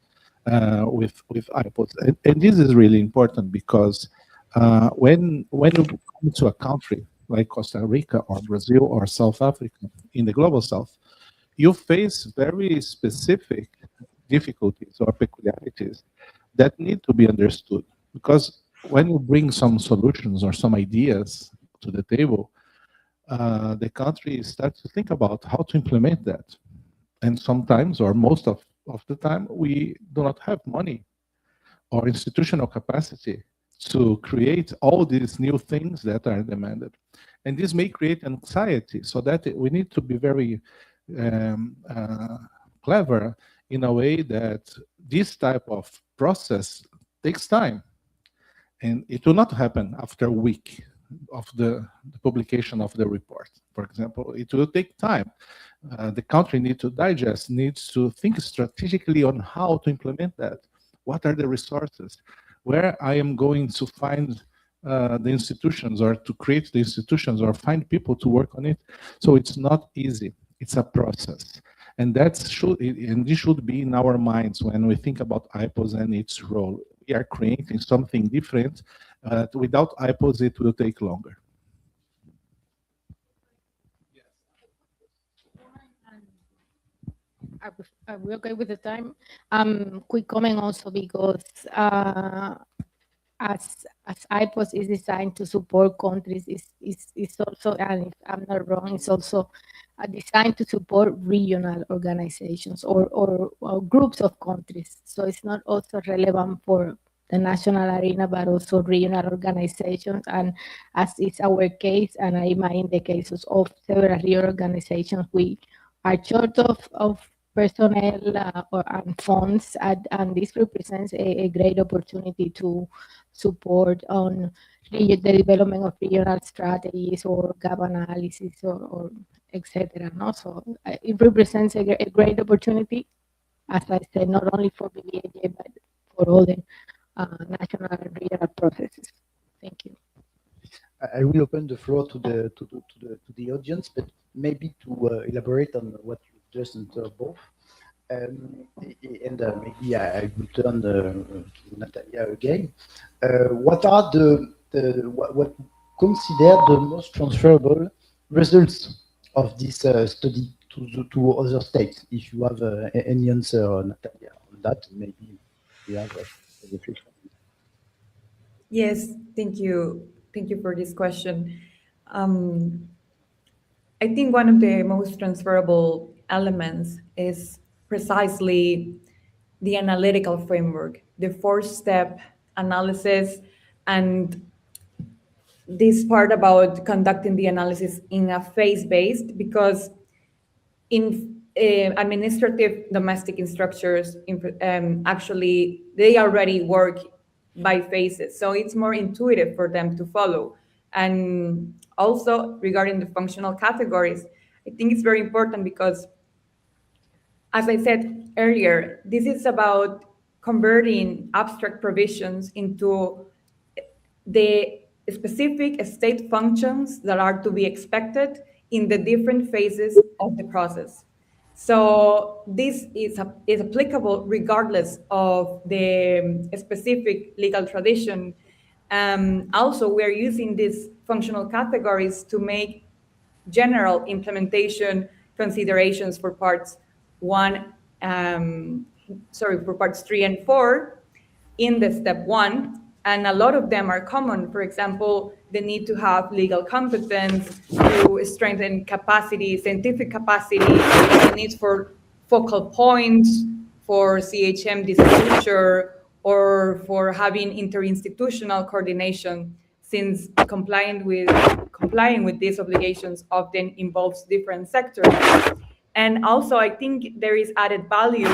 with IPOS. And this is really important because when you come to a country like Costa Rica or Brazil or South Africa in the global south, you face very specific difficulties or peculiarities that need to be understood. Because when you bring some solutions or some ideas to the table, the country starts to think about how to implement that. And sometimes, or most of the time, we do not have money or institutional capacity to create all these new things that are demanded. And this may create anxiety, so that we need to be very clever in a way that this type of process takes time. And it will not happen after a week of the publication of the report. For example, it will take time. The country needs to digest, needs to think strategically on how to implement that. What are the resources? Where I am going to find the institutions, or to create the institutions, or find people to work on it. So it's not easy. It's a process. And this should be in our minds when we think about IPOS and its role. We are creating something different. Without IPOS, it will take longer. Are we okay with the time? Quick comment also, because as IPOS is designed to support countries, is also, and if I'm not wrong, it's also designed to support regional organizations or groups of countries. So it's not also relevant for the national arena, but also regional organizations. And as is our case, and in the cases of several regional organizations, we are short of personnel and funds, and this represents a great opportunity to support on the development of regional strategies or gap analysis or etc. No? So it represents a great opportunity, as I said, not only for BBNJ, but for all the national and regional processes. Thank you. I will open the floor to the audience, but maybe to elaborate on what you just answered both. Maybe I will turn to Natalia again. What are what consider the most transferable results of this study to other states? If you have any answer, Natalia, on that, maybe we have a reflection. Yes, thank you. Thank you for this question. I think one of the most transferable elements is precisely the analytical framework, the 4-step analysis, and this part about conducting the analysis in a phase-based, because in administrative domestic structures, actually, they already work by phases. So it's more intuitive for them to follow. And also regarding the functional categories, I think it's very important because, as I said earlier, this is about converting abstract provisions into the specific state functions that are to be expected in the different phases of the process. So this is applicable regardless of the specific legal tradition. Also, we're using these functional categories to make general implementation considerations for parts 3 and 4 in the step 1. And a lot of them are common. For example, the need to have legal competence, to strengthen capacity, scientific capacity, the need for focal points, for CHM disclosure, or for having interinstitutional coordination, since complying with these obligations often involves different sectors. And also, I think there is added value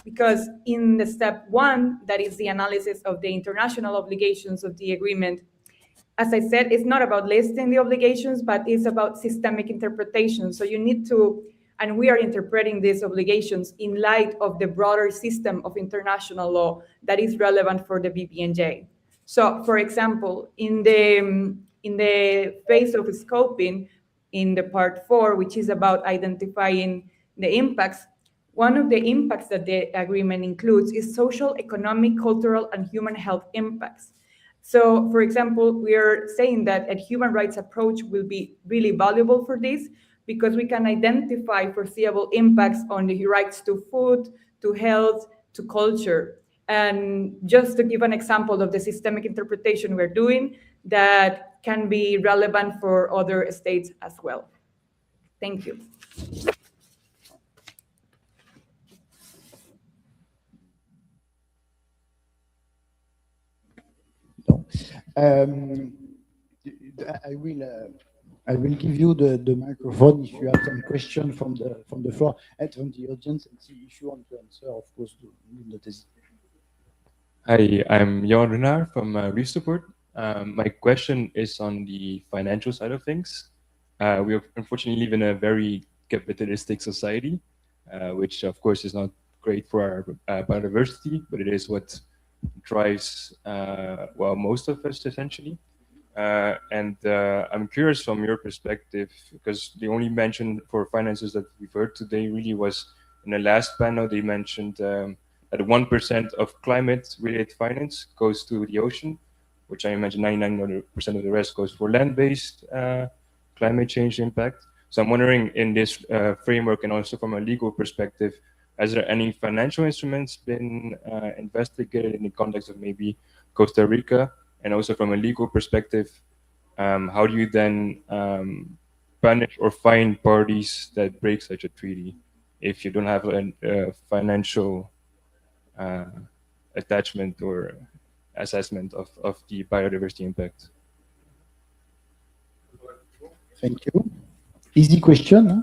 because in the step 1, that is the analysis of the international obligations of the agreement, as I said, it's not about listing the obligations, but it's about systemic interpretation. So you need to, and we are interpreting these obligations in light of the broader system of international law that is relevant for the BBNJ. So, for example, in the phase of scoping, in the part 4, which is about identifying the impacts, one of the impacts that the agreement includes is social, economic, cultural, and human health impacts. So, for example, we are saying that a human rights approach will be really valuable for this because we can identify foreseeable impacts on the rights to food, to health, to culture. And just to give an example of the systemic interpretation we're doing that can be relevant for other states as well. Thank you. I will give you the microphone if you have some question from the floor and from the audience, and see if you want to answer. Of course, do not hesitate. Hi, I'm Johan Renard from Reef Support. My question is on the financial side of things. We unfortunately live in a very capitalistic society, which of course is not great for our biodiversity, but it is what drives, well, most of us essentially. And I'm curious from your perspective, because the only mention for finances that we've heard today really was in the last panel. They mentioned that 1% of climate-related finance goes to the ocean, which I imagine 99% of the rest goes for land-based climate change impact. So I'm wondering, in this framework and also from a legal perspective, has there any financial instruments been investigated in the context of maybe Costa Rica? And also from a legal perspective, how do you then punish or fine parties that break such a treaty if you don't have a financial attachment or assessment of the biodiversity impact? Thank you. Easy question, huh?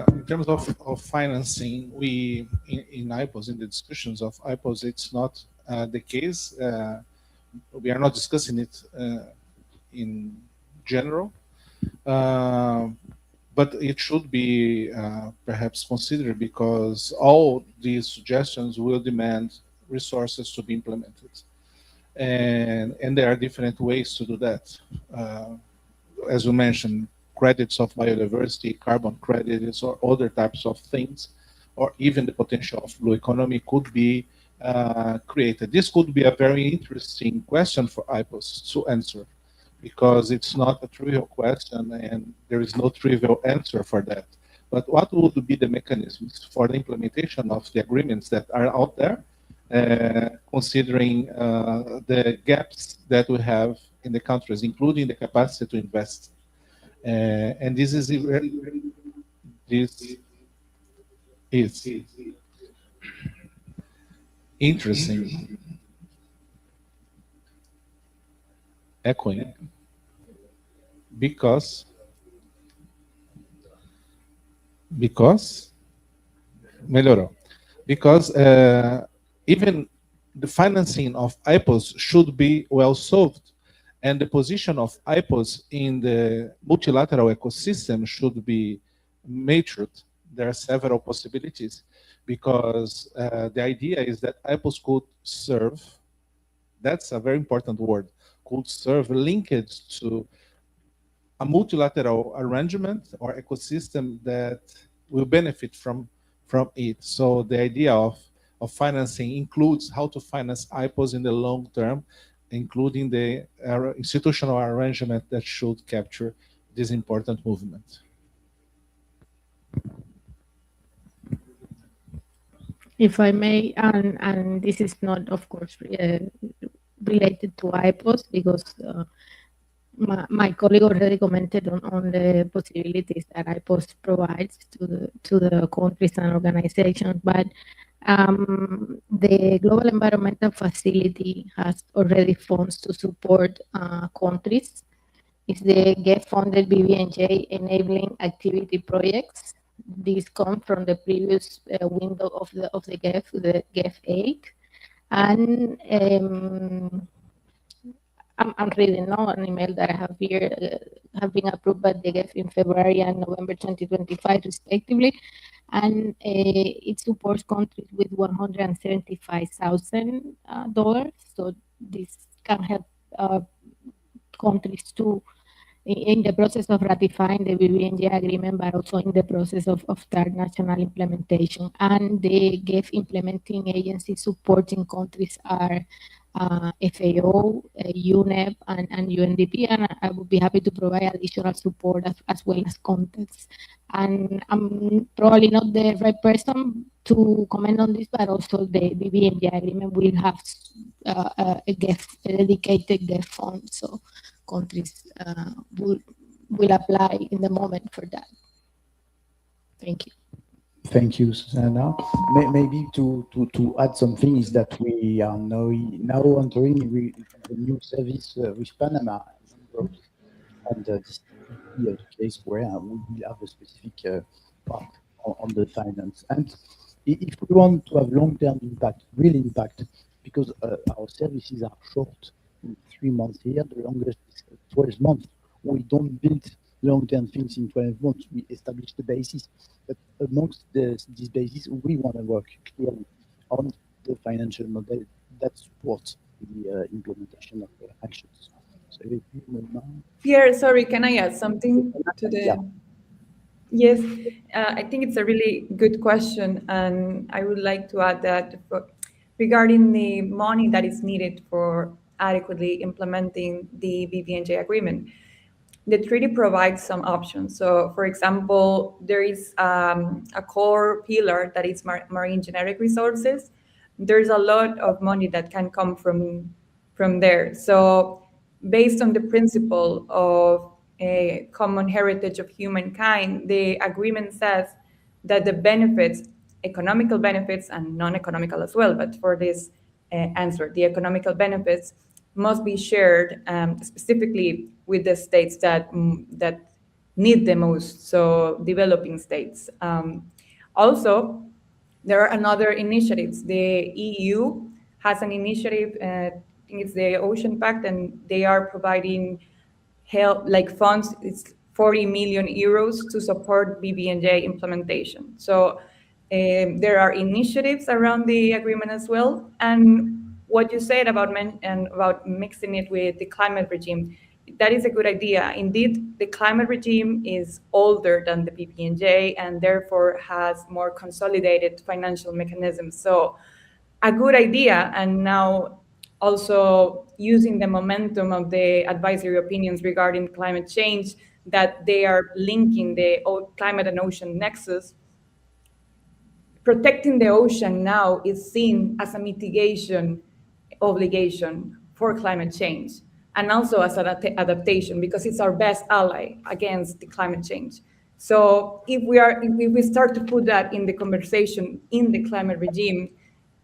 In terms of financing, we in IPOS, in the discussions of IPOS, it's not the case. We are not discussing it in general, but it should be perhaps considered, because all these suggestions will demand resources to be implemented. And there are different ways to do that. As you mentioned, credits of biodiversity, carbon credits, or other types of things, or even the potential of blue economy could be created. This could be a very interesting question for IPOS to answer, because it's not a trivial question and there is no trivial answer for that. But what would be the mechanisms for the implementation of the agreements that are out there, considering the gaps that we have in the countries, including the capacity to invest? And this is interesting. Echoing. Because melhorou. Because even the financing of IPOS should be well solved, and the position of IPOS in the multilateral ecosystem should be matured. There are several possibilities, because the idea is that IPOS could serve, that's a very important word, could serve linkage to a multilateral arrangement or ecosystem that will benefit from it. So the idea of financing includes how to finance IPOS in the long term, including the institutional arrangement that should capture this important movement. If I may, and this is not, of course, related to IPOS, because my colleague already commented on the possibilities that IPOS provides to the countries and organizations, but the Global Environmental Facility has already funds to support countries. It's the GEF-funded BBNJ enabling activity projects. These come from the previous window of the GEF, the GEF 8. And I'm reading now an email that I have here, have been approved by the GEF in February and November 2025, respectively. And it supports countries with $175,000. So this can help countries to, in the process of ratifying the BBNJ agreement, but also in the process of their national implementation. And the GEF implementing agencies supporting countries are FAO, UNEP, and UNDP, and I would be happy to provide additional support as well as context. And I'm probably not the right person to comment on this, but also the BBNJ agreement will have a dedicated GEF fund, so countries will apply in the moment for that. Thank you. Thank you, Susanna. Maybe to add something is that we are now entering with a new service with Panama, and this will be a case where we will have a specific part on the finance. And if we want to have long-term impact, real impact, because our services are short, 3 months here, the longest is 12 months. We don't build long-term things in 12 months. We establish the basis, but amongst this basis, we want to work clearly on the financial model that supports the implementation of the actions. So, Pierre, sorry, can I add something to the? Yeah. Yes, I think it's a really good question, and I would like to add that regarding the money that is needed for adequately implementing the BBNJ agreement, the treaty provides some options. So, for example, there is a core pillar that is marine genetic resources. There's a lot of money that can come from there. So, based on the principle of a common heritage of humankind, the agreement says that the benefits, economical benefits and non-economical as well, but for this answer, the economical benefits must be shared specifically with the states that need the most, so developing states. Also, there are another initiatives. The EU has an initiative, I think it's the Ocean Pact, and they are providing help, like funds, it's 40 million euros to support BBNJ implementation. So there are initiatives around the agreement as well. And what you said about mixing it with the climate regime, that is a good idea. Indeed, the climate regime is older than the BBNJ and therefore has more consolidated financial mechanisms. So a good idea, and now also using the momentum of the advisory opinions regarding climate change, that they are linking the climate and ocean nexus. Protecting the ocean now is seen as a mitigation obligation for climate change, and also as an adaptation, because it's our best ally against the climate change. So if we start to put that in the conversation in the climate regime,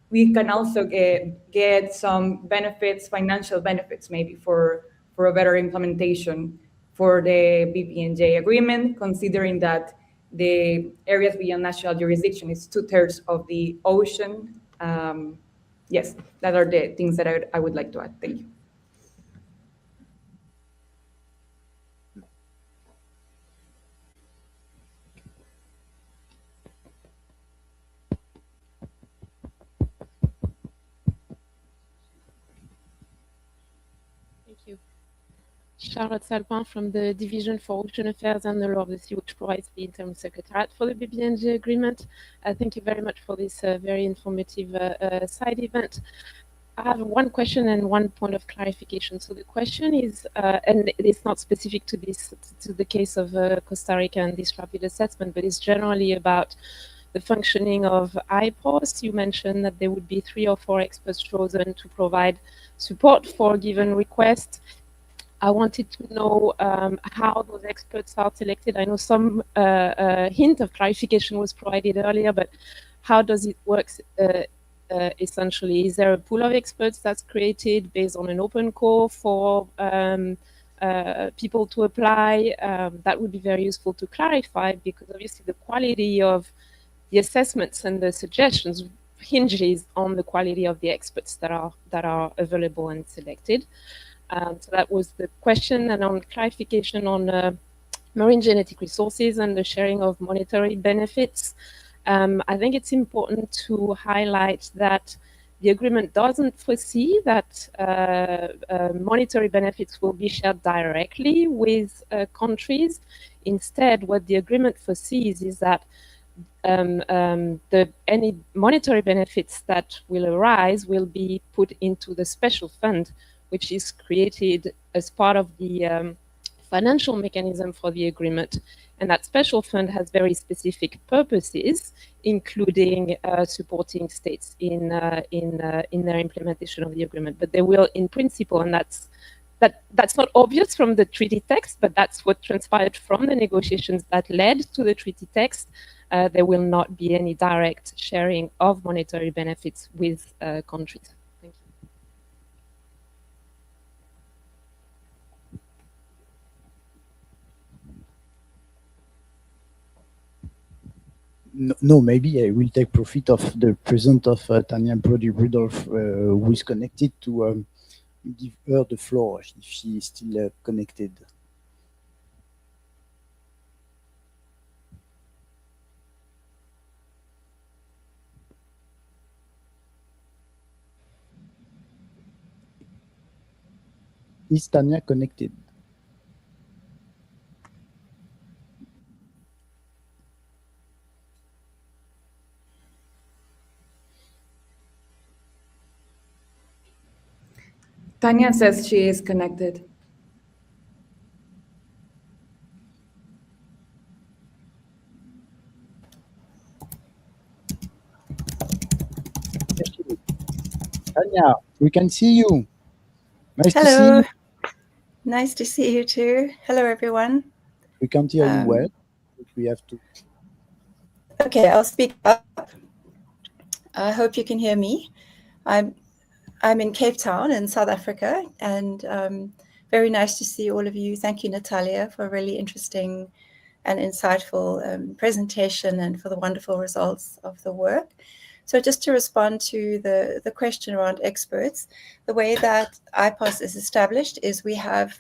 we can also get some benefits, financial benefits, maybe for a better implementation for the BBNJ agreement, considering that the areas beyond national jurisdiction is 2/3 of the ocean. Yes, that are the things that I would like to add. Thank you. Charlotte Salpin from the Division for Ocean Affairs and the Law of the Sea, which provides the interim secretariat for the BBNJ agreement. Thank you very much for this very informative side event. I have one question and one point of clarification. So the question is, and it's not specific to the case of Costa Rica and this rapid assessment, but it's generally about the functioning of IPOS. You mentioned that there would be 3 or 4 experts chosen to provide support for a given request. I wanted to know how those experts are selected. I know some hint of clarification was provided earlier, but how does it work essentially? Is there a pool of experts that's created based on an open call for people to apply? That would be very useful to clarify, because obviously the quality of the assessments and the suggestions hinges on the quality of the experts that are available and selected. So that was the question. And on clarification on marine genetic resources and the sharing of monetary benefits, I think it's important to highlight that the agreement doesn't foresee that monetary benefits will be shared directly with countries. Instead, what the agreement foresees is that any monetary benefits that will arise will be put into the special fund, which is created as part of the financial mechanism for the agreement. And that special fund has very specific purposes, including supporting states in their implementation of the agreement. But they will, in principle, and that's not obvious from the treaty text, but that's what transpired from the negotiations that led to the treaty text. There will not be any direct sharing of monetary benefits with countries. Thank you. No, maybe I will take profit of the presence of Tanya Brody-Rudolph, who is connected to give her the floor if she is still connected. Is Tanya connected? Tanya says she is connected. Tanya, we can see you. Nice to see Hello. you. Nice to see you too. Hello, everyone. We can't hear you well. We have to. Okay, I'll speak up. I hope you can hear me. I'm in Cape Town in South Africa, and very nice to see all of you. Thank you, Natalia, for a really interesting and insightful presentation and for the wonderful results of the work. So just to respond to the question around experts, the way that IPOS is established is we have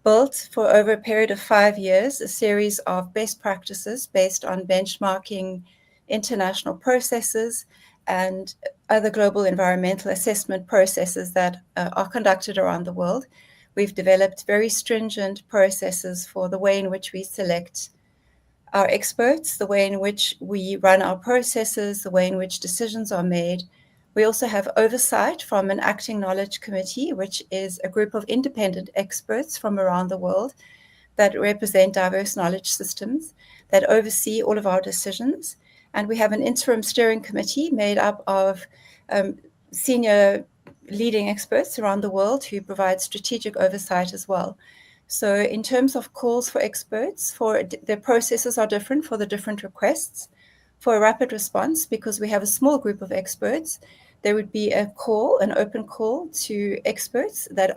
built for over a period of 5 years a series of best practices based on benchmarking international processes and other global environmental assessment processes that are conducted around the world. We've developed very stringent processes for the way in which we select our experts, the way in which we run our processes, the way in which decisions are made. We also have oversight from an acting knowledge committee, which is a group of independent experts from around the world that represent diverse knowledge systems, that oversee all of our decisions. And we have an interim steering committee made up of senior leading experts around the world who provide strategic oversight as well. So in terms of calls for experts, the processes are different for the different requests. For a rapid response, because we have a small group of experts, there would be a call, an open call to experts that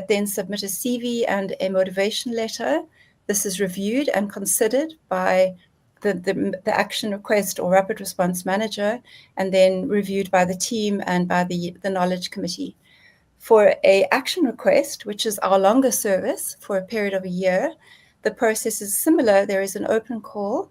then submit a CV and a motivation letter. This is reviewed and considered by the action request or rapid response manager, and then reviewed by the team and by the knowledge committee. For an action request, which is our longer service for a period of a year, the process is similar. There is an open call,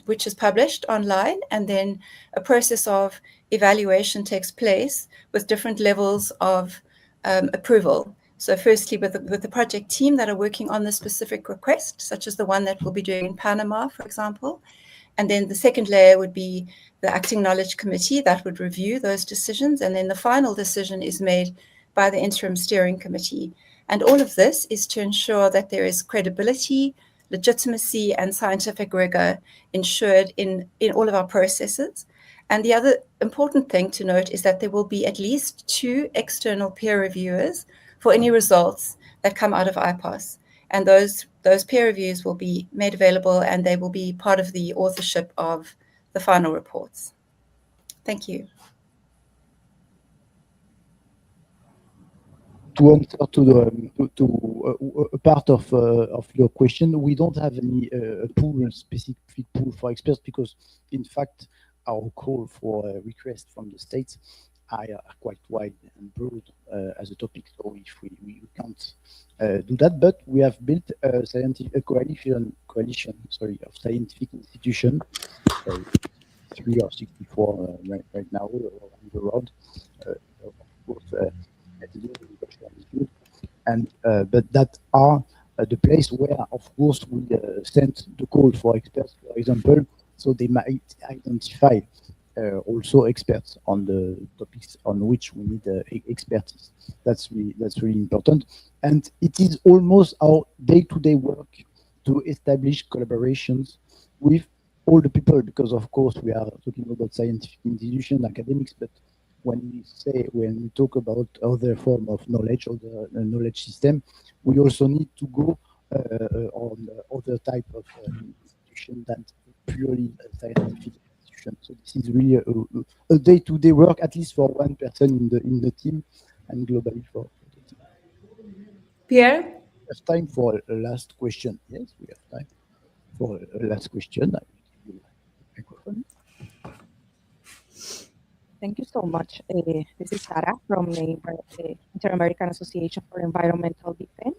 which is published online, and then a process of evaluation takes place with different levels of approval. So firstly, with the project team that are working on the specific request, such as the one that we'll be doing in Panama, for example. And then the second layer would be the acting knowledge committee that would review those decisions. And then the final decision is made by the interim steering committee. And all of this is to ensure that there is credibility, legitimacy, and scientific rigor ensured in all of our processes. And the other important thing to note is that there will be at least 2 external peer reviewers for any results that come out of IPOS. And those peer reviews will be made available, and they will be part of the authorship of the final reports. Thank you. To answer to a part of your question, we don't have any specific pool for experts, because in fact our call for requests from the states are quite wide and broad as a topic. So if we can't do that, but we have built a coalition of scientific institutions, 3 or 64 right now around the world. Of course, and but that are the place where, of course, we send the call for experts, for example, so they might identify also experts on the topics on which we need expertise. That's really important, and it is almost our day-to-day work to establish collaborations with all the people, because of course we are talking about scientific institutions, academics, but when we talk about other form of knowledge or the knowledge system, we also need to go on other type of institution than purely scientific institution. So this is really a day-to-day work, at least for one person in the team, and globally for the team. Pierre? We have time for a last question. Yes, we have time for a last question. I will give you the microphone. Thank you so much. This is Sarah from the Inter-American Association for Environmental Defense.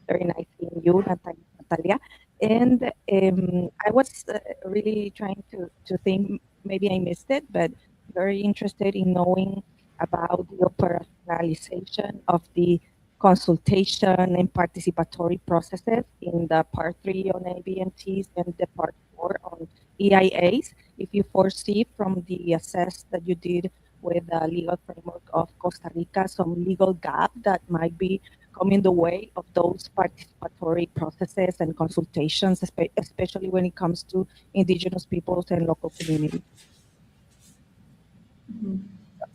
Very nice seeing you, Natalia. And I was really trying to think, maybe I missed it, but very interested in knowing about the operationalization of the consultation and participatory processes in the Part 3 on ABNTs and the Part 4 on EIAs. If you foresee from the assess that you did with the legal framework of Costa Rica, some legal gap that might be coming the way of those participatory processes and consultations, especially when it comes to indigenous peoples and local communities.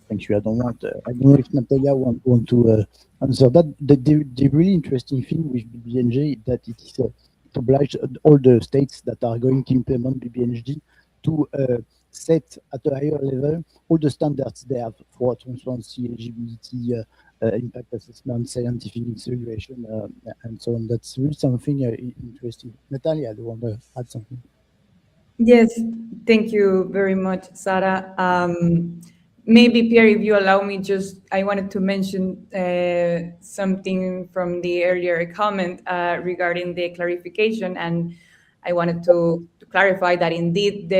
Thank you. I don't know if Natalia want to answer that. The really interesting thing with BBNJ is that it is obliged all the states that are going to implement BBNJ to set at a higher level all the standards they have for transparency, eligibility, impact assessment, scientific evaluation, and so on. That's really something interesting. Natalia, do you want to add something? Yes, thank you very much, Sarah. Maybe, Pierre, if you allow me, I wanted to mention something from the earlier comment regarding the clarification, and I wanted to clarify that indeed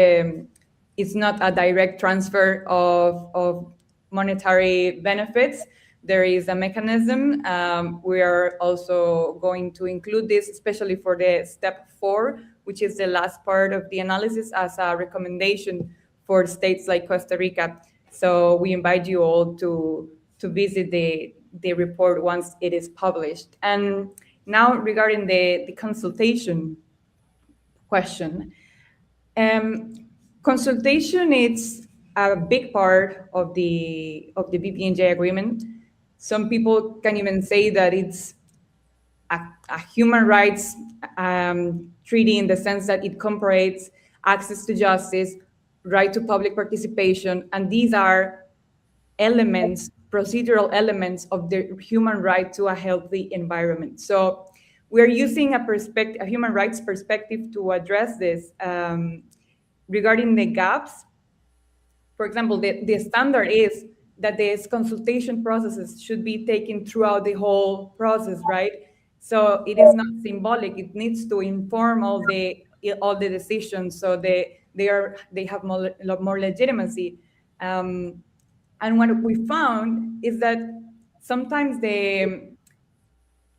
it's not a direct transfer of monetary benefits. There is a mechanism. We are also going to include this, especially for the step 4, which is the last part of the analysis, as a recommendation for states like Costa Rica. So we invite you all to visit the report once it is published. And now regarding the consultation question. Consultation is a big part of the BBNJ agreement. Some people can even say that it's a human rights treaty, in the sense that it incorporates access to justice, right to public participation, and these are elements, procedural elements of the human right to a healthy environment. So we're using a human rights perspective to address this. Regarding the gaps, for example, the standard is that these consultation processes should be taken throughout the whole process, right? So it is not symbolic. It needs to inform all the decisions, so they have more legitimacy. And what we found is that sometimes the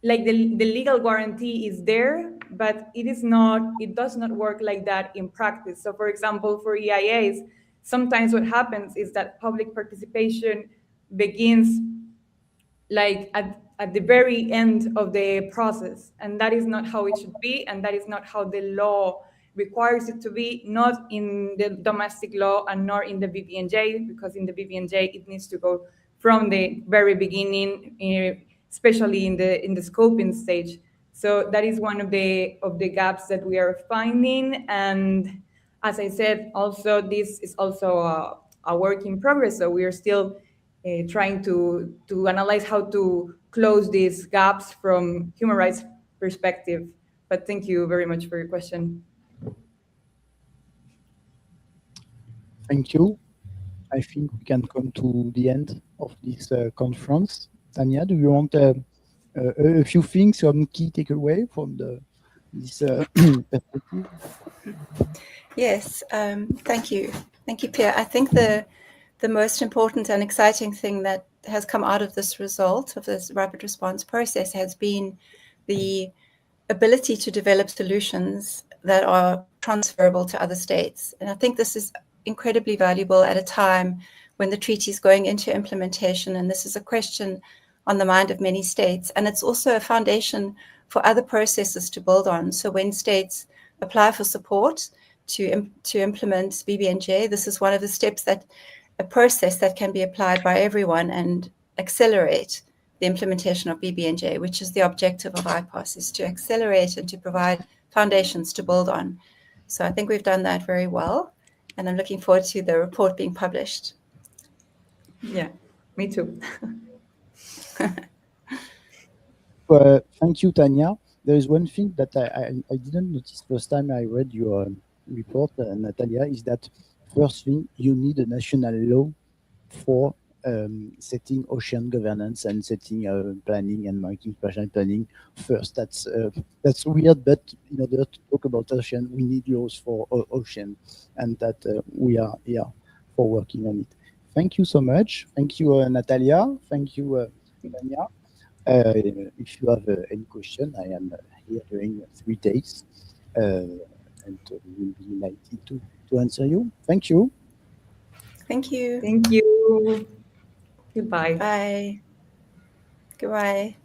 legal guarantee is there, but it does not work like that in practice. So for example, for EIAs, sometimes what happens is that public participation begins like at the very end of the process, and that is not how it should be, and that is not how the law requires it to be, not in the domestic law and nor in the BBNJ, because in the BBNJ it needs to go from the very beginning, especially in the scoping stage. So that is one of the gaps that we are finding. And as I said, also this is also a work in progress. So we are still trying to analyze how to close these gaps from human rights perspective. But thank you very much for your question. Thank you. I think we can come to the end of this conference. Tanya, do you want a few things, some key takeaway from this perspective? Yes, thank you. Thank you, Pierre. I think the most important and exciting thing that has come out of this result, of this rapid response process, has been the ability to develop solutions that are transferable to other states. And I think this is incredibly valuable at a time when the treaty is going into implementation. And this is a question on the mind of many states. And it's also a foundation for other processes to build on. So when states apply for support to implement BBNJ, this is one of the steps, that a process that can be applied by everyone and accelerate the implementation of BBNJ, which is the objective of IPOS, is to accelerate and to provide foundations to build on. So I think we've done that very well, and I'm looking forward to the report being published. Yeah, me too. Thank you, Tanya. There is one thing that I didn't notice first time I read your report, Natalia, is that first thing, you need a national law for setting ocean governance and setting planning and maritime spatial planning first. That's weird, but in order to talk about ocean, we need laws for ocean, and that we are here for working on it. Thank you so much. Thank you, Natalia. Thank you, Tanya. If you have any question, I am here during 3 days, and we'll be delighted to answer you. Thank you. Thank you. Thank you. Goodbye. Bye. Goodbye.